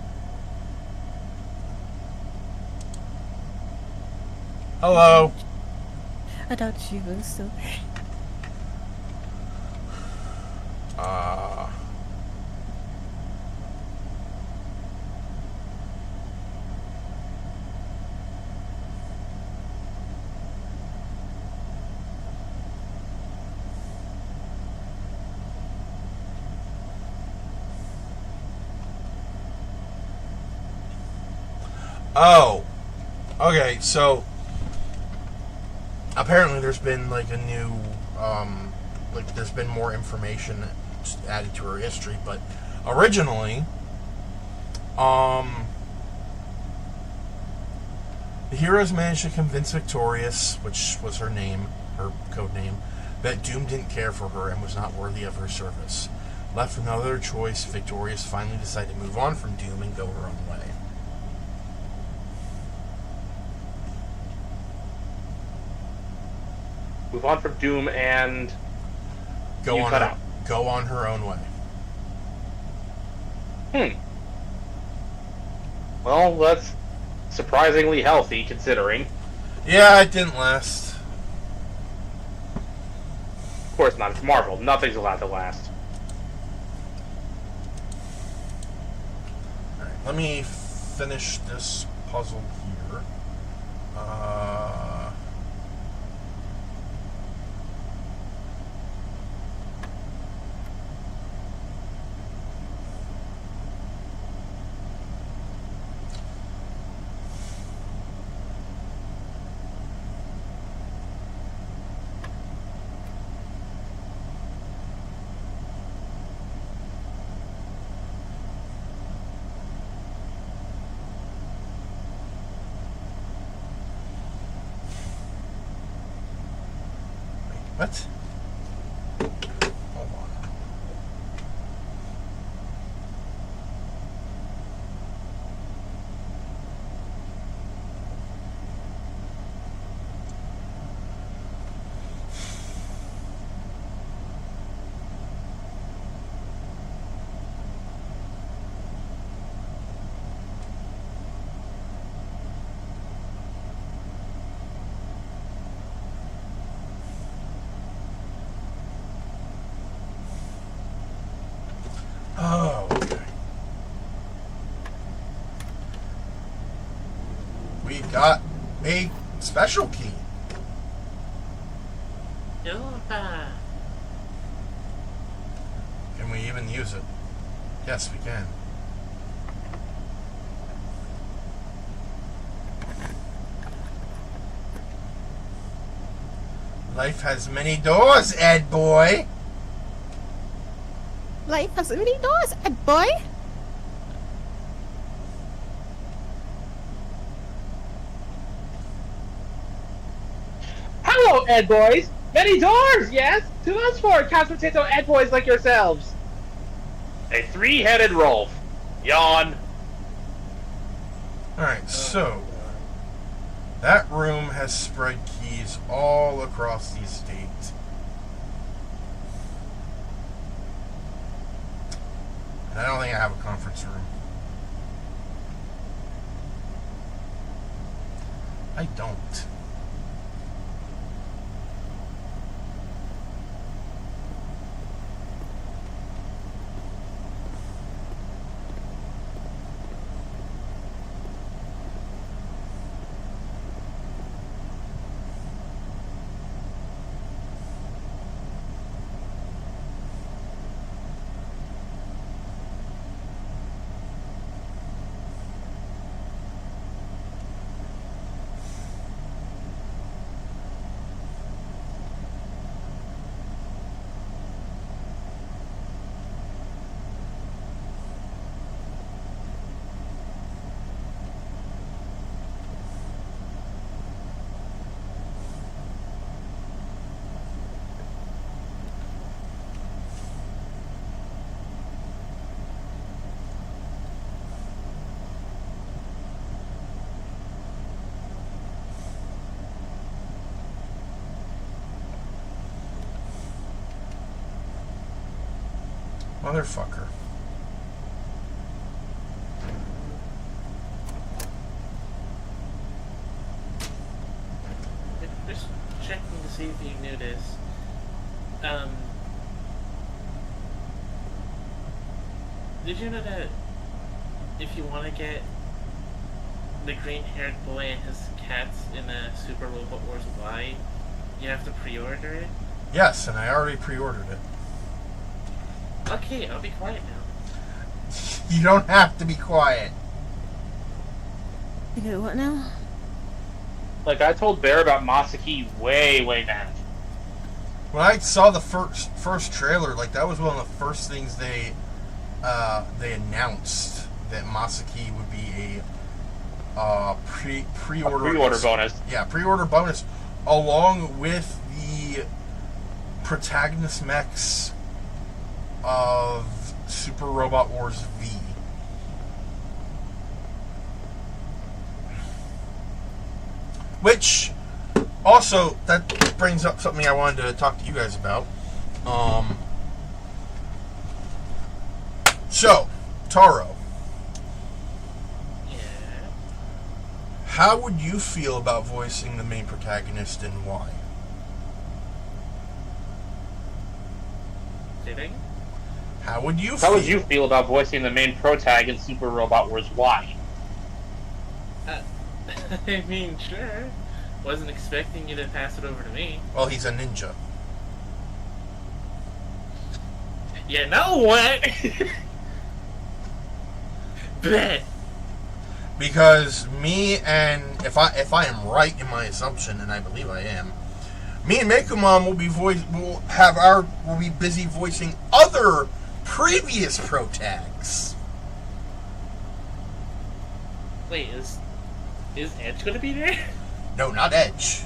Hello. I thought she was so. Oh. Okay, so apparently there's been like a new there's been more information added to her history, but originally the heroes managed to convince Victorious, which was her name, her code name, that Doom didn't care for her and was not worthy of her service. Left with no other choice, Victorious finally decided to move on from Doom and go her own way. Move on from Doom and Go You on cut her, out. go on her own way. Well, that's surprisingly healthy considering. Yeah, it didn't last. Of course not. It's Marvel. Nothing's allowed to last. Alright, let me finish this puzzle here. What? Hold on. got a special key. Yopa. Can we even use it? Yes, we can. Life has many doors, Ed boy. Life has many doors, Ed boy. Hello, Ed boys. Many doors, yes. To those four couch potato Ed boys like yourselves. A three-headed Rolf. Yawn. Alright, so that room has spread keys all across the estate. And I don't think I have a conference room. I don't. Motherfucker. Just checking to see if you knew this. Did you know that if you want to get the green-haired boy and his cats in a Super Robot Wars Y, you have to pre-order it? Yes, and I already pre-ordered it. Okay, I'll be quiet now. You don't have to be quiet. Okay, what now? Like, I told Bear about Masaki way back. When I saw the first trailer, like that was one of the first things they announced, that Masaki would be a pre-order bonus. Yeah, pre-order bonus, along with the protagonist mechs of Super Robot Wars V. Which also, that brings up something I wanted to talk to you guys about. So, Taro, Yeah. how would you feel about voicing the main protagonist and why? Kidding? How would you How would you feel about voicing the main protagonist in Super Robot Wars Y? I mean, sure. Wasn't expecting you to pass it over to me. Well, he's a ninja. You know what? Bet. Because me and, if I am right in my assumption, and I believe I am, me and Mekumon will be busy voicing other previous protags. Wait, is Edge gonna be there? No, not Edge.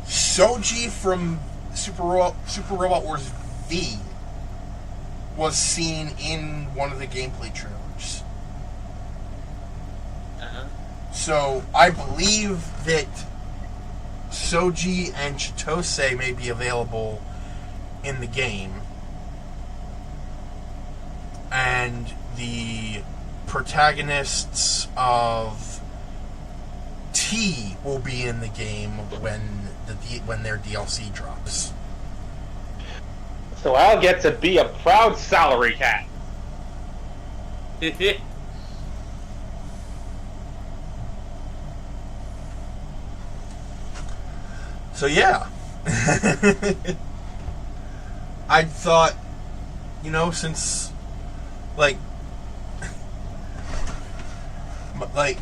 Soji from Super Robot Wars V was seen in one of the gameplay trailers. So I believe that Soji and Chitose may be available in the game, and the protagonists of T will be in the game when their DLC drops. So I'll get to be a proud salary cat. So yeah. I thought, since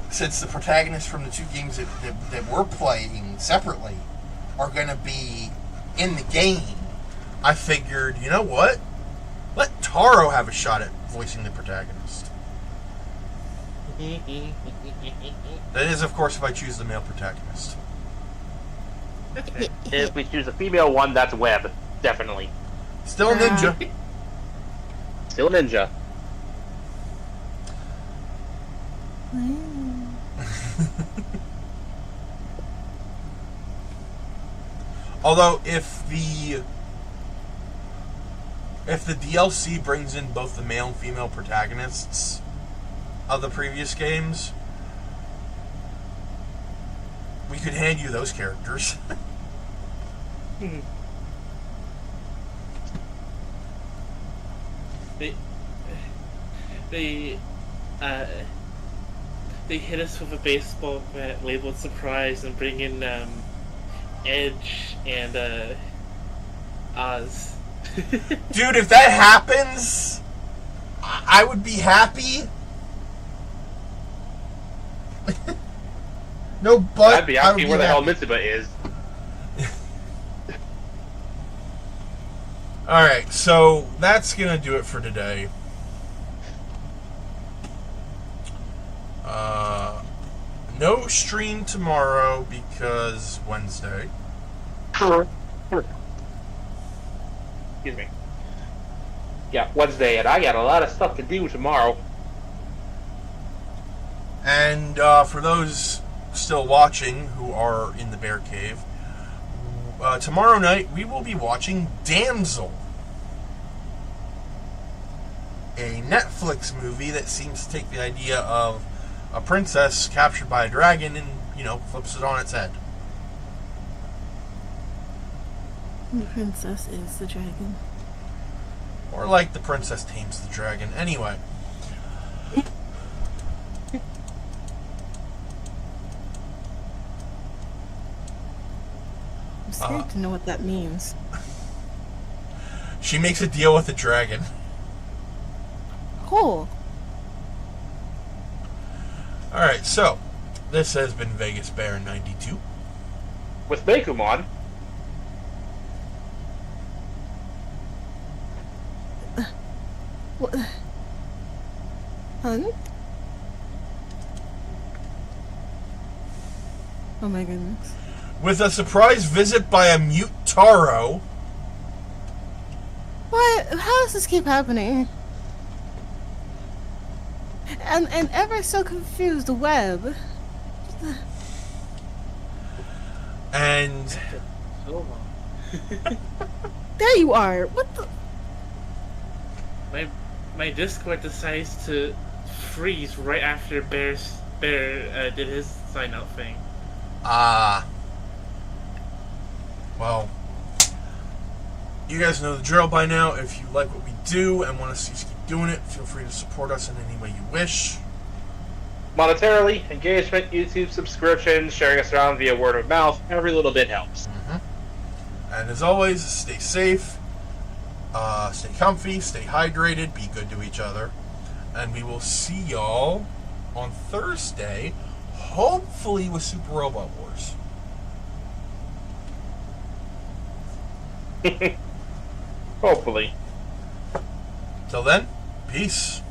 since the protagonists from the two games that we're playing separately are going to be in the game, I figured, you know what? Let Taro have a shot at voicing the protagonist. That is, of course, if I choose the male protagonist. If we choose a female one, that's Webb. Definitely. Still a ninja. Still ninja. Although, if the DLC brings in both the male and female protagonists of the previous games, we could hand you those characters. They hit us with a baseball bat labeled surprise and bring in Edge and Oz. Dude, if that happens, I would be happy. No, but I'd be asking where the hell Mitsuba is. Alright, so that's gonna do it for today. No stream tomorrow because Wednesday. Excuse me. Yeah, Wednesday, and I got a lot of stuff to do tomorrow. And for those still watching who are in the Bear Cave, tomorrow night we will be watching Damsel, a Netflix movie that seems to take the idea of a princess captured by a dragon and, flips it on its head. The princess is the dragon. Or like the princess tames the dragon. Anyway. I'm scared to know what that means. She makes a deal with the dragon. Cool. Alright, so this has been Vegas Bear 92. With Mekumon. What? Hun? Oh my goodness. With a surprise visit by a mute Taro. What? How does this keep happening? And ever so confused Webb. And So long. There you are. What the? My Discord decides to freeze right after Bear did his sign out thing. Well, you guys know the drill by now. If you like what we do and want to see us keep doing it, feel free to support us in any way you wish. Monetarily, engagement, YouTube subscription, sharing us around via word of mouth, every little bit helps. And as always, stay safe, stay comfy, stay hydrated, be good to each other. And we will see y'all on Thursday, hopefully with Super Robot Wars. Hopefully. Till then, peace.